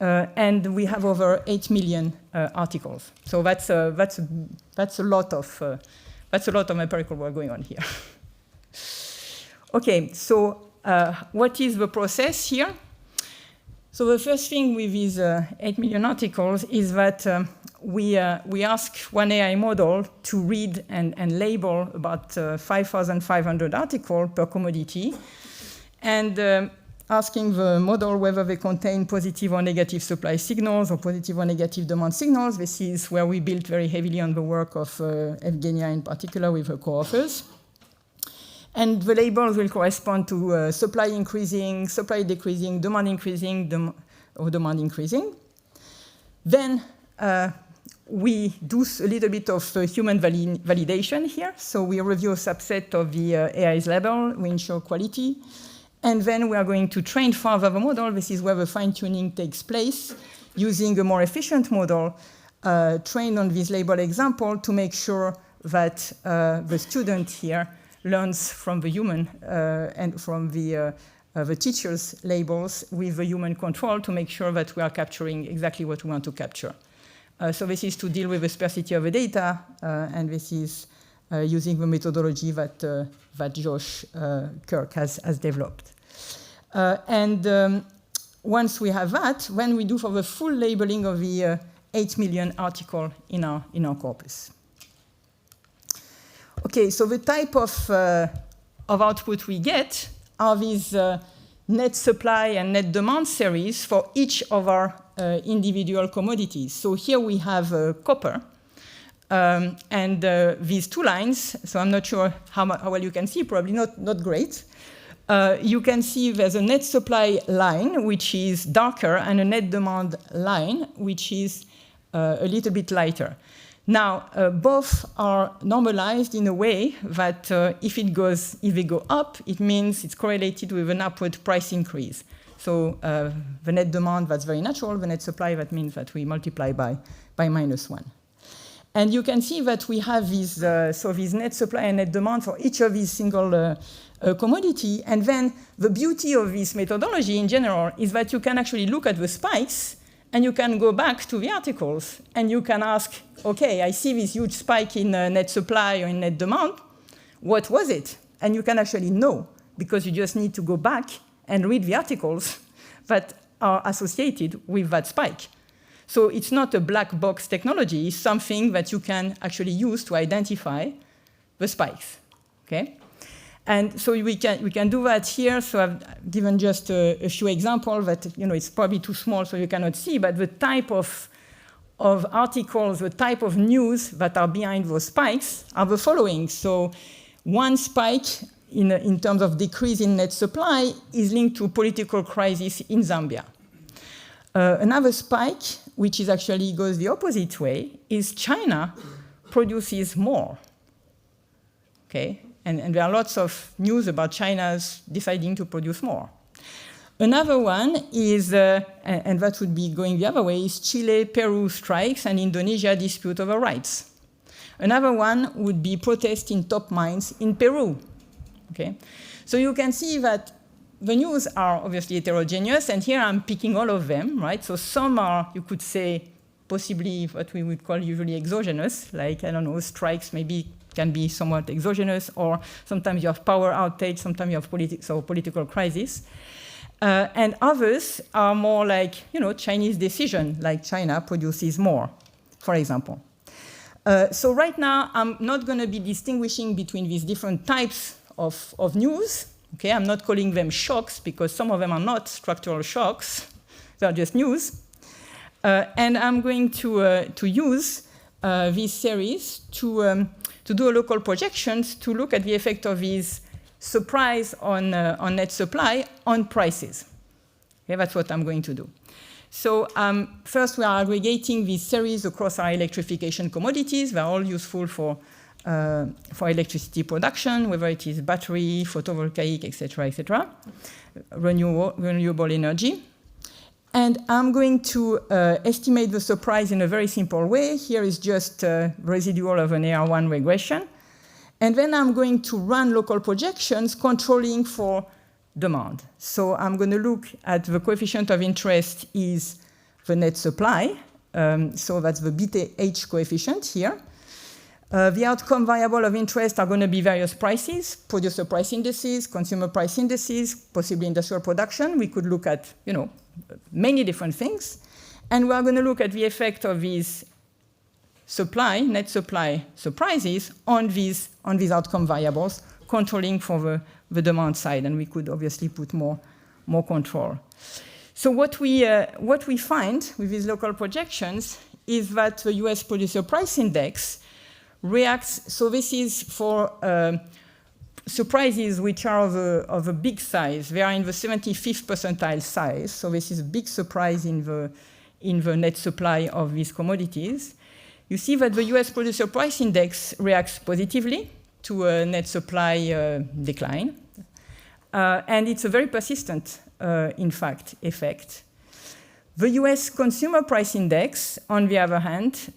And we have over 8 million articles. So that's a lot of empirical work going on here. Okay, so what is the process here? So the first thing with these 8 million articles is that we ask one AI model to read and label about 5,500 articles per commodity, and asking the model whether they contain positive or negative supply signals or positive or negative demand signals. This is where we built very heavily on the work of Evgenia in particular with her co-authors. And the labels will correspond to supply increasing, supply decreasing, demand increasing, or demand increasing. Then we do a little bit of human validation here. So we review a subset of the AI's label, we ensure quality. And then we are going to train further the model. This is where the fine-tuning takes place, using a more efficient model trained on this label example to make sure that the student here learns from the human and from the teacher's labels with the human control to make sure that we are capturing exactly what we want to capture. So this is to deal with the sparsity of the data, and this is using the methodology that Josh Kirk has developed. Once we have that, then we do for the full labeling of the 8 million article in our corpus. Okay, so the type of output we get are these net supply and net demand series for each of our individual commodities. So here we have copper. And these two lines, so I'm not sure how well you can see, probably not great. You can see there's a net supply line, which is darker, and a net demand line, which is a little bit lighter. Now, both are normalized in a way that if they go up, it means it's correlated with an upward price increase. So the net demand, that's very natural. The net supply, that means that we multiply by -1. And you can see that we have these net supply and net demand for each of these single commodity. And then the beauty of this methodology in general is that you can actually look at the spikes and you can go back to the articles and you can ask, okay, I see this huge spike in net supply or in net demand. What was it? And you can actually know, because you just need to go back and read the articles that are associated with that spike. So it's not a black box technology, it's something that you can actually use to identify the spikes, okay? And so we can do that here. So I've given just a few examples that, it's probably too small so you cannot see, but the type of articles, the type of news that are behind those spikes are the following. So one spike in terms of decrease in net supply is linked to political crisis in Zambia. Another spike, which is actually goes the opposite way, is China produces more, okay? And there are lots of news about China's deciding to produce more. Another one is, and that would be going the other way, is Chile, Peru strikes and Indonesia dispute over rights. Another one would be protest in top mines in Peru, okay? So you can see that the news are obviously heterogeneous, and here I'm picking all of them, right? So some are, you could say, possibly what we would call usually exogenous, like, I don't know, strikes maybe can be somewhat exogenous, or sometimes you have power outage, sometimes you have political crisis. And others are more like, Chinese decision, like China produces more, for example. So right now, I'm not going to be distinguishing between these different types of news. Okay, I'm not calling them shocks, because some of them are not structural shocks. They're just news. And I'm going to use this series to to do a local projections to look at the effect of these surprise on net supply on prices. Okay, that's what I'm going to do. So first we are aggregating these series across our electrification commodities. They're all useful for electricity production, whether it is battery, photovoltaic, etc., renewable energy. And I'm going to estimate the surprise in a very simple way. Here is just residual of an AR1 regression. And then I'm going to run local projections controlling for demand. So I'm going to look at the coefficient of interest is the net supply. So that's the BTH coefficient here. The outcome variable of interest are going to be various prices, producer price indices, consumer price indices, possibly industrial production. We could look at, many different things. And we are going to look at the effect of these net supply surprises on these outcome variables, controlling for the demand side. And we could obviously put more control. So what we find with these local projections is that the US producer price index reacts. So this is for surprises which are of a big size. They are in the 75th percentile size. So this is a big surprise in the net supply of these commodities. You see that the US producer price index reacts positively to a net supply decline. And it's a very persistent, in fact, effect. The US consumer price index, on the other hand,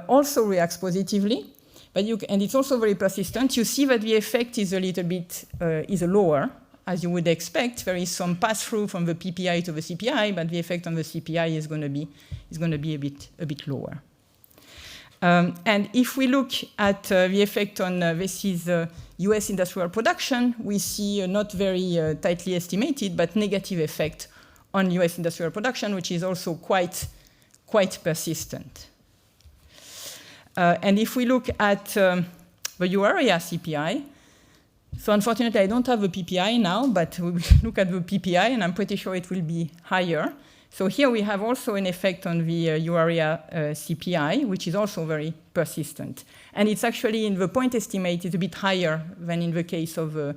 also reacts positively. And it's also very persistent. You see that the effect is a little bit lower, as you would expect. There is some pass-through from the PPI to the CPI, but the effect on the CPI is going to be a bit lower. And if we look at the effect on this is US industrial production, we see a not very tightly estimated, but negative effect on US industrial production, which is also quite persistent. And if we look at the euro area CPI, so unfortunately I don't have a PPI now, but we will look at the PPI, and I'm pretty sure it will be higher. So here we have also an effect on the euro area CPI, which is also very persistent. And it's actually in the point estimate, it's a bit higher than in the case of a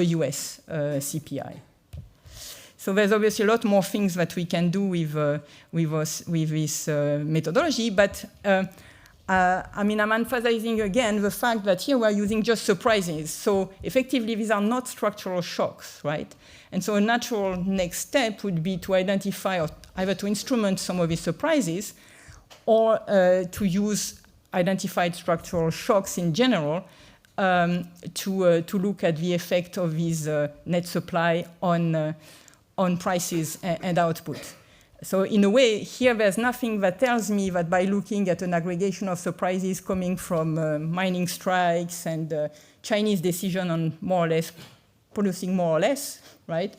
US CPI. So there's obviously a lot more things that we can do with this methodology, but I'm emphasizing again the fact that here we're using just surprises. So effectively, these are not structural shocks, right? And so a natural next step would be to identify or either to instrument some of these surprises or to use identified structural shocks in general to look at the effect of these net supply on prices and output. So in a way, here there's nothing that tells me that by looking at an aggregation of surprises coming from mining strikes and Chinese decision on more or less producing more or less, right?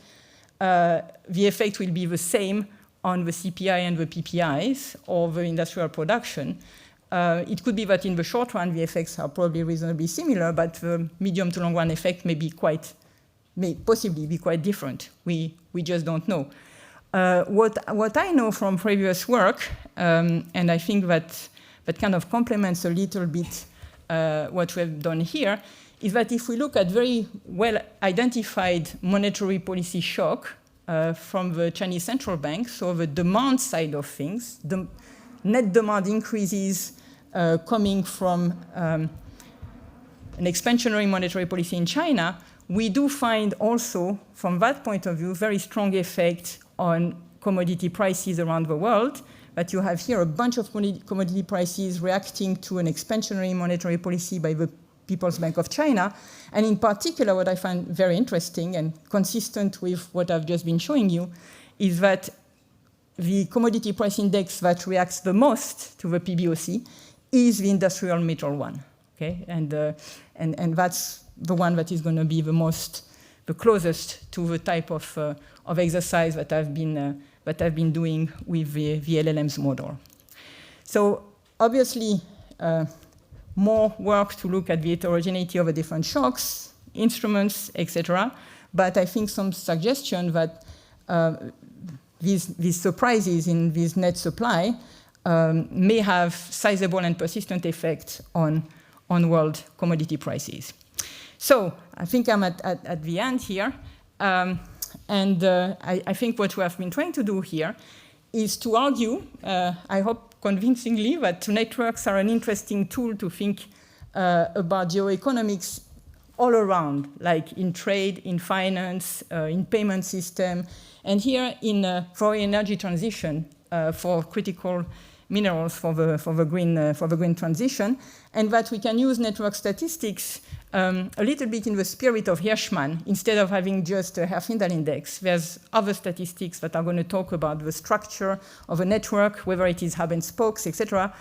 The effect will be the same on the CPI and the PPIs or the industrial production. It could be that in the short run, the effects are probably reasonably similar, but the medium to long run effect may possibly be quite different. We just don't know. What I know from previous work, and I think that kind of complements a little bit what we've done here, is that if we look at very well-identified monetary policy shock from the Chinese central bank, so the demand side of things, the net demand increases coming from an expansionary monetary policy in China, we do find also, from that point of view, very strong effect on commodity prices around the world. But you have here a bunch of commodity prices reacting to an expansionary monetary policy by the People's Bank of China. And in particular, what I find very interesting and consistent with what I've just been showing you is that the commodity price index that reacts the most to the PBOC is the industrial metal one. Okay? And that's the one that is going to be the closest to the type of exercise that I've been doing with the LLM's model. So obviously, more work to look at the heterogeneity of the different shocks, instruments, etc. But I think some suggestion that these surprises in this net supply may have sizable and persistent effects on on world commodity prices. So I think I'm at the end here. I think what we have been trying to do here is to argue, I hope convincingly, that networks are an interesting tool to think about geoeconomics all around, like in trade, in finance, in payment system, and here for energy transition, for critical minerals for the green transition, and that we can use network statistics a little bit in the spirit of Hirschman. Instead of having just a Herfindahl index, there's other statistics that are going to talk about the structure of a network, whether it is hub and spokes, etc.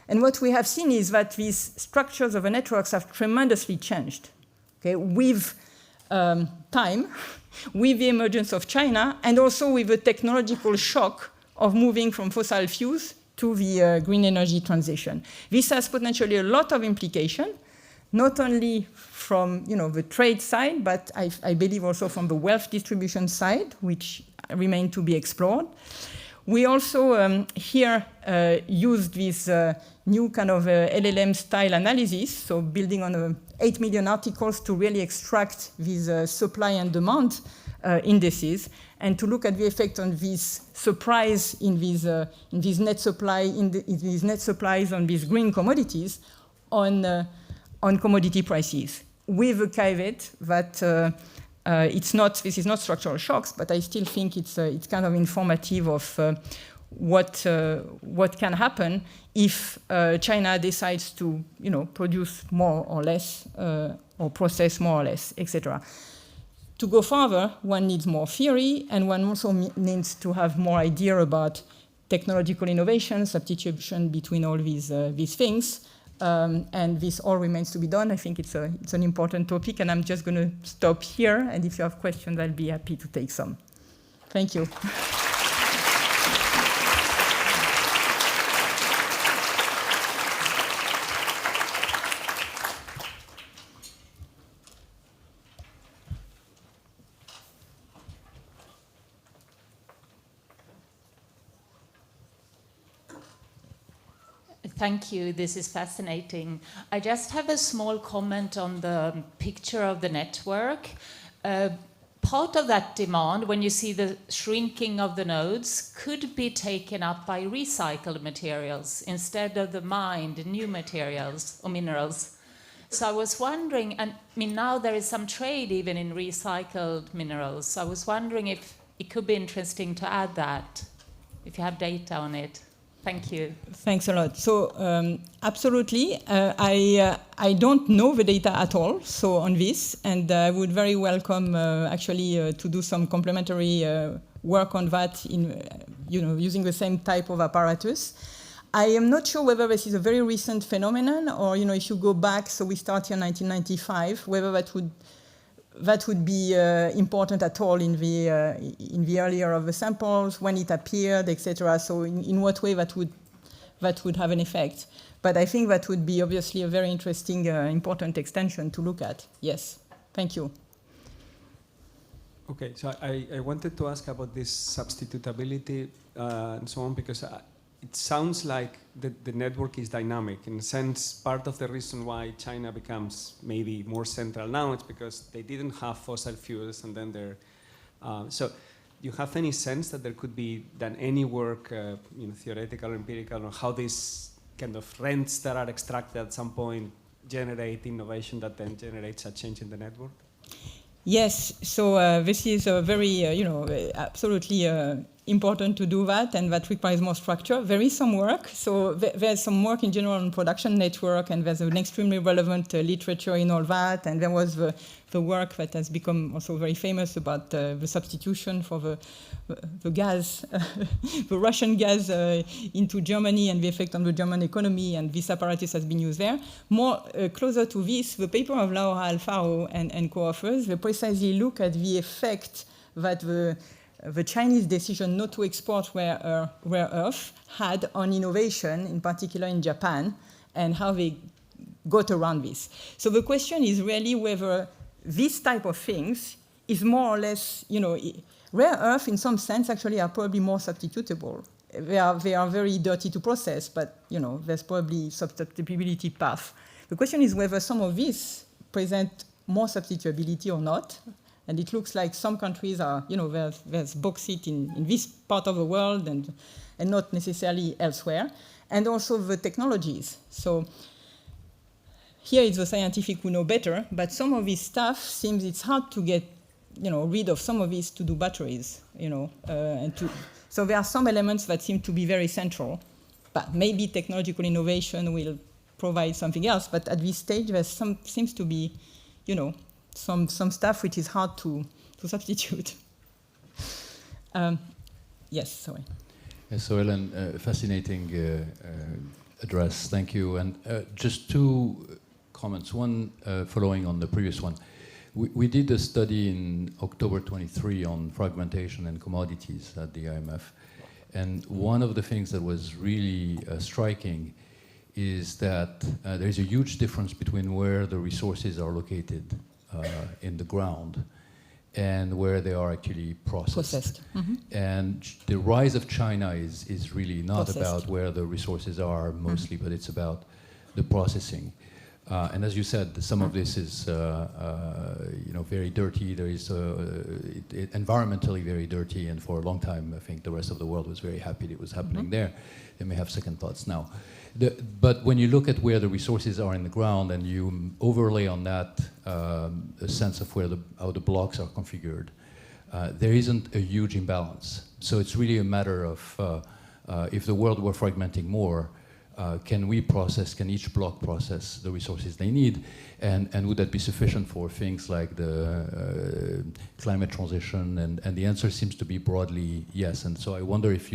And what we have seen is that these structures of the networks have tremendously changed, okay, with time, with the emergence of China, and also with the technological shock of moving from fossil fuels to the green energy transition. This has potentially a lot of implication, not only from the trade side, but I believe also from the wealth distribution side, which remain to be explored. We also here used this new kind of LLM style analysis, so building on 8 million articles to really extract these supply and demand indices, and to look at the effect on this surprise in these net supplies on these green commodities on commodity prices, with a caveat that this is not structural shocks, but I still think it's kind of informative of what can happen if China decides to produce more or less or process more or less, etc. To go further, one needs more theory, and one also needs to have more idea about technological innovation, substitution between all these things. And this all remains to be done. I think it's an important topic, and I'm just going to stop here. And if you have questions, I'll be happy to take some. Thank you. Thank you. This is fascinating. I just have a small comment on the picture of the network. Part of that demand, when you see the shrinking of the nodes, could be taken up by recycled materials instead of the mined new materials or minerals. So I was wondering, and I mean, now there is some trade even in recycled minerals. So I was wondering if it could be interesting to add that, if you have data on it. Thank you. Thanks a lot. So absolutely, I don't know the data at all. So on this, and I would very welcome actually to do some complementary work on that in using the same type of apparatus. I am not sure whether this is a very recent phenomenon, or if you go back, so we started in 1995, whether that would be important at all in the earlier of the samples, when it appeared, etc. So in what way that would have an effect? But I think that would be obviously a very interesting, important extension to look at. Yes, thank you. Okay, so I wanted to ask about this substitutability and so on, because it sounds like the network is dynamic. In a sense, part of the reason why China becomes maybe more central now is because they didn't have fossil fuels, and then they're... so do you have any sense that there could be done any work, theoretical or empirical, on how these kind of rents that are extracted at some point generate innovation that then generates a change in the network? Yes, so this is a very, absolutely important to do that, and that requires more structure. There is some work. So there's some work in general on production network, and there's an extremely relevant literature in all that. And there was the work that has become also very famous about the substitution for the gas, the Russian gas into Germany, and the effect on the German economy, and this apparatus has been used there. More closer to this, the paper of Laura Alfaro and co-authors, they precisely look at the effect that the Chinese decision not to export rare earth had on innovation, in particular in Japan, and how they got around this. So the question is really whether this type of things is more or less, rare earth in some sense actually are probably more substitutable. They are very dirty to process, but there's probably substitutability path. The question is whether some of these present more substitutability or not. And it looks like some countries are, there's bauxite in this part of the world and not necessarily elsewhere. And also the technologies. So here is the scientific who know better, but some of this stuff seems it's hard to get, rid of some of this to do batteries, so there are some elements that seem to be very central, but maybe technological innovation will provide something else. But at this stage, there seems to be, some stuff which is hard to substitute. Yes, sorry. So Hélène, fascinating address. Thank you. And just two comments. One, following on the previous one. We did a study in October 23 on fragmentation and commodities at the IMF. And one of the things that was really striking is that there is a huge difference between where the resources are located in the ground and where they are actually processed. Mm-hmm. And the rise of China is really not about where the resources are mostly, but it's about the processing. And as you said, some of this is very dirty. There is environmentally very dirty, and for a long time, I think the rest of the world was very happy it was happening there. They may have second thoughts now. But when you look at where the resources are in the ground and you overlay on that a sense of how the blocks are configured, there isn't a huge imbalance. So it's really a matter of if the world were fragmenting more, can each block process the resources they need, and would that be sufficient for things like the climate transition? And the answer seems to be broadly yes. And so I wonder if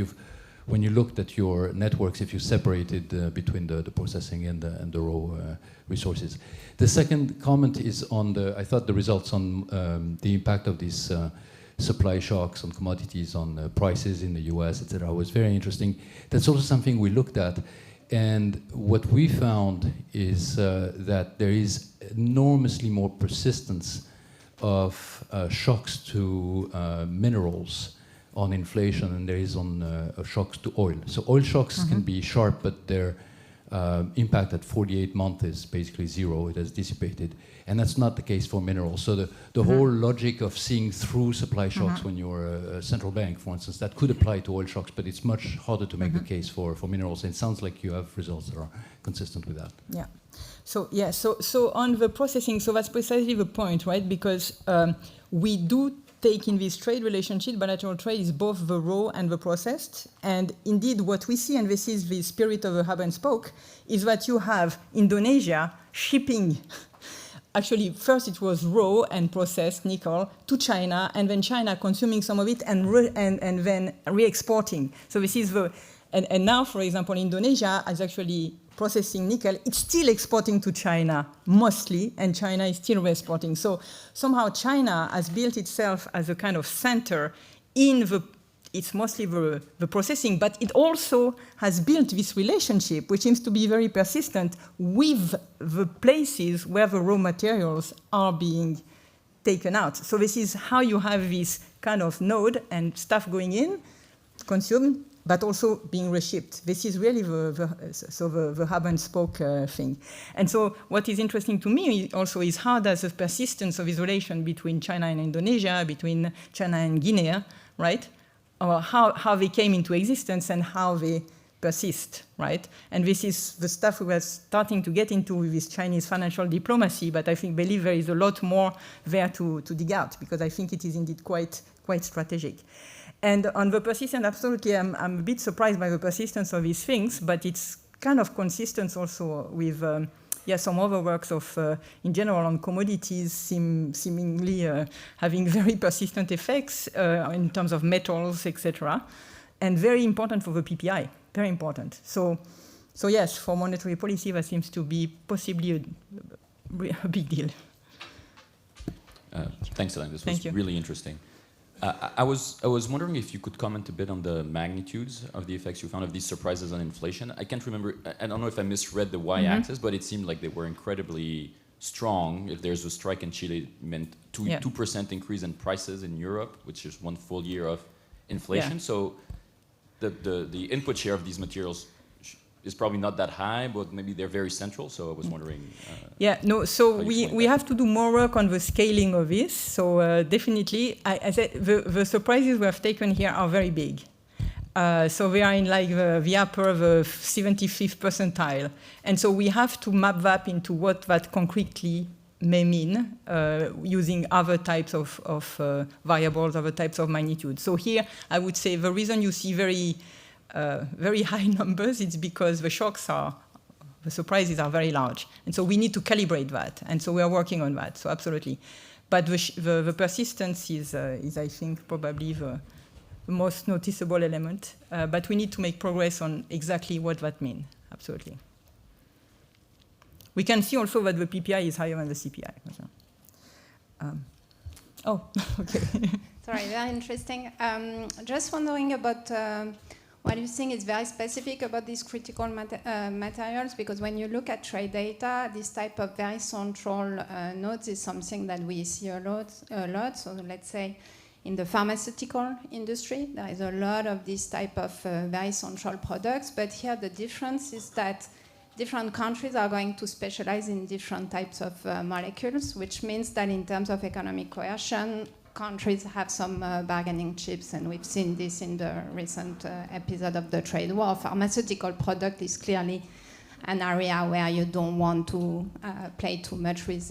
when you looked at your networks, if you separated between the processing and the raw resources. The second comment is on I thought the results on the impact of these supply shocks on commodities, on prices in the US, etc., was very interesting. That's also something we looked at. And what we found is that there is enormously more persistence of shocks to minerals on inflation than there is on shocks to oil. So oil shocks can be sharp, but their impact at 48 months is basically zero. It has dissipated. And that's not the case for minerals. So the whole logic of seeing through supply shocks when you're a central bank, for instance, that could apply to oil shocks, but it's much harder to make the case for minerals. And it sounds like you have results that are consistent with that. Yeah. So on the processing, so that's precisely the point, right? Because we do take in this trade relationship, bilateral trade is both the raw and the processed. And indeed, what we see, and this is the spirit of the hub and spoke, is that you have Indonesia shipping. Actually, first it was raw and processed nickel to China, and then China consuming some of it and then re-exporting. So this is and now, for example, Indonesia is actually processing nickel. It's still exporting to China mostly, and China is still re-exporting. So somehow China has built itself as a kind of center it's mostly the processing, but it also has built this relationship, which seems to be very persistent, with the places where the raw materials are being taken out. So this is how you have this kind of node and stuff going in, consumed, but also being reshipped. This is really the hub and spoke thing. And so what is interesting to me also is how does the persistence of this relation between China and Indonesia, between China and Guinea, right? Or how they came into existence and how they persist, right? And this is the stuff we were starting to get into with this Chinese financial diplomacy, but I believe there is a lot more there to dig out, because I think it is indeed quite strategic. And on the persistence, absolutely, I'm a bit surprised by the persistence of these things, but it's kind of consistent also with some other works in general on commodities seemingly having very persistent effects in terms of metals, etc., and very important for the PPI, very important. So yes, for monetary policy, that seems to be possibly a big deal. Thanks, Hélène. This was really interesting. I was wondering if you could comment a bit on the magnitudes of the effects you found of these surprises on inflation. I can't remember, I don't know if I misread the y-axis, but it seemed like they were incredibly strong. If there's a strike in Chile, it meant 2% increase in prices in Europe, which is 1 full year of inflation. So the input share of these materials is probably not that high, but maybe they're very central. So I was wondering. So how you we explain have to do more work on the scaling of this. So definitely, I said the surprises we have taken here are very big. So we are in like the upper, the 75th percentile. And so we have to map that into what that concretely may mean using other types of variables, other types of magnitude. So here, I would say the reason you see very high numbers is because the surprises are very large. And so we need to calibrate that. And so we are working on that, so absolutely. But the persistence is, I think, probably the most noticeable element. But we need to make progress on exactly what that means, absolutely. We can see also that the PPI is higher than the CPI. Okay. Sorry, very interesting. Just wondering about what you think is very specific about these critical materials, because when you look at trade data, this type of very central nodes is something that we see a lot. So let's say in the pharmaceutical industry, there is a lot of this type of very central products, but here the difference is that different countries are going to specialize in different types of molecules, which means that in terms of economic coercion, countries have some bargaining chips, and we've seen this in the recent episode of the trade war. Pharmaceutical product is clearly an area where you don't want to play too much with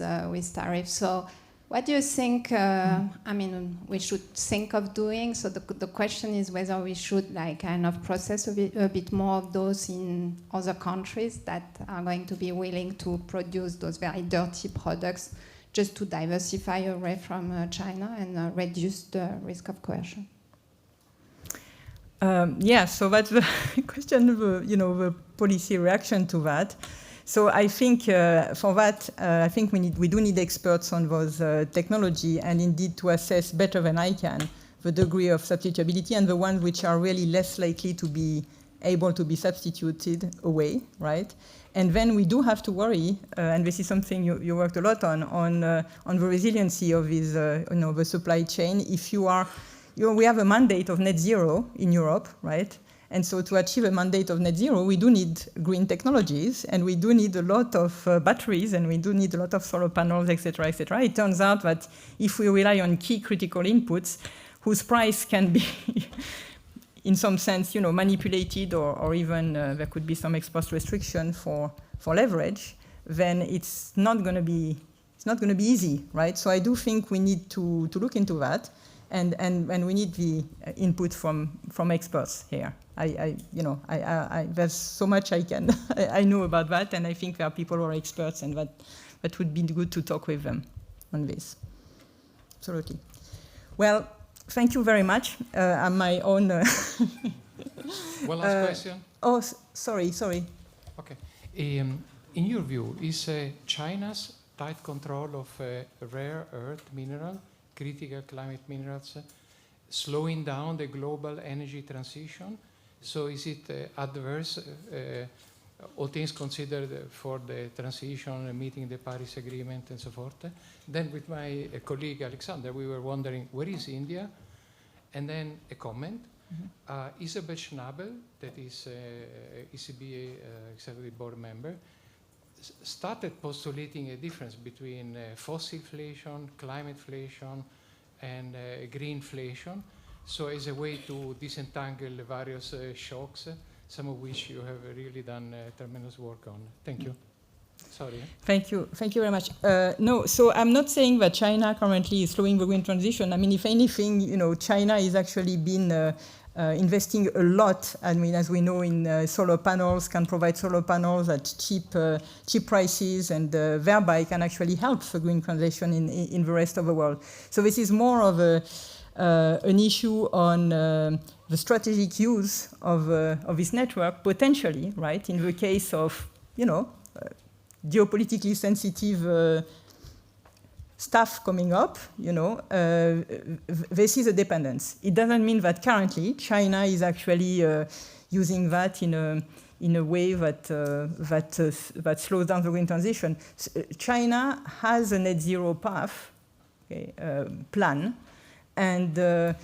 tariffs. So what do you think, we should think of doing? So the question is whether we should kind of process a bit more of those in other countries that are going to be willing to produce those very dirty products just to diversify away from China and reduce the risk of coercion. So that's the question of the policy reaction to that. So I think for that, I think we do need experts on those technology, and indeed to assess better than I can the degree of substitutability and the ones which are really less likely to be able to be substituted away, right? And then we do have to worry, and this is something you worked a lot on the resiliency of this, the supply chain. If we have a mandate of net zero in Europe, right? And so to achieve a mandate of net zero, we do need green technologies, and we do need a lot of batteries, and we do need a lot of solar panels, et cetera, et cetera. It turns out that if we rely on key critical inputs, whose price can be, in some sense, manipulated, or even there could be some ex-post restriction for leverage, then it's not going to be easy, right? So I do think we need to look into that. And we need the input from experts here. There's so much I know about that, and I think there are people who are experts, and that would be good to talk with them on this. Absolutely. Well, thank you very much. I'm my own. One last question. Oh, sorry. Okay. In your view, is China's tight control of rare earth mineral, critical climate minerals, slowing down the global energy transition? So is it adverse, all things considered, for the transition, meeting the Paris Agreement and so forth? Then with my colleague Alexander, we were wondering, where is India? And then a comment. Isabel Schnabel, that is ECB Executive Board member, started postulating a difference between fossilflation, climateflation, and greenflation. So as a way to disentangle the various shocks, some of which you have really done tremendous work on. Thank you. Sorry. Thank you very much. No, so I'm not saying that China currently is slowing the green transition. I mean, if anything, China is actually been investing a lot. I mean, as we know, in solar panels, can provide solar panels at cheap prices, and thereby can actually help the green transition in the rest of the world. So this is more of an issue on the strategic use of this network, potentially, right? In the case of, geopolitically sensitive stuff coming up, this is a dependence. It doesn't mean that currently China is actually using that in a way that slows down the green transition. China has a net zero path plan, and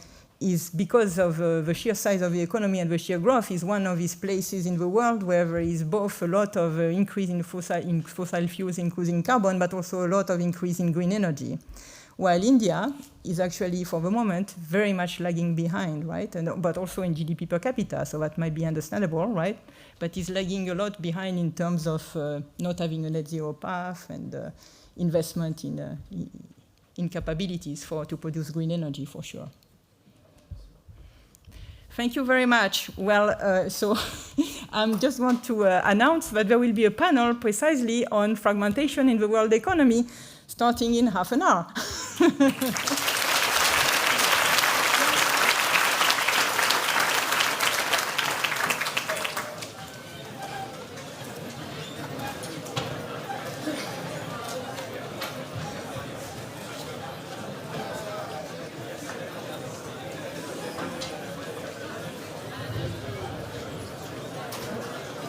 is because of the sheer size of the economy and the sheer growth, is one of these places in the world where there is both a lot of increase in fossil fuels, including carbon, but also a lot of increase in green energy. While India is actually, for the moment, very much lagging behind, right? But also in GDP per capita, so that might be understandable, right? But is lagging a lot behind in terms of not having a net zero path and investment in capabilities to produce green energy, for sure. Thank you very much. Well, so I just want to announce that there will be a panel precisely on fragmentation in the world economy starting in half an hour.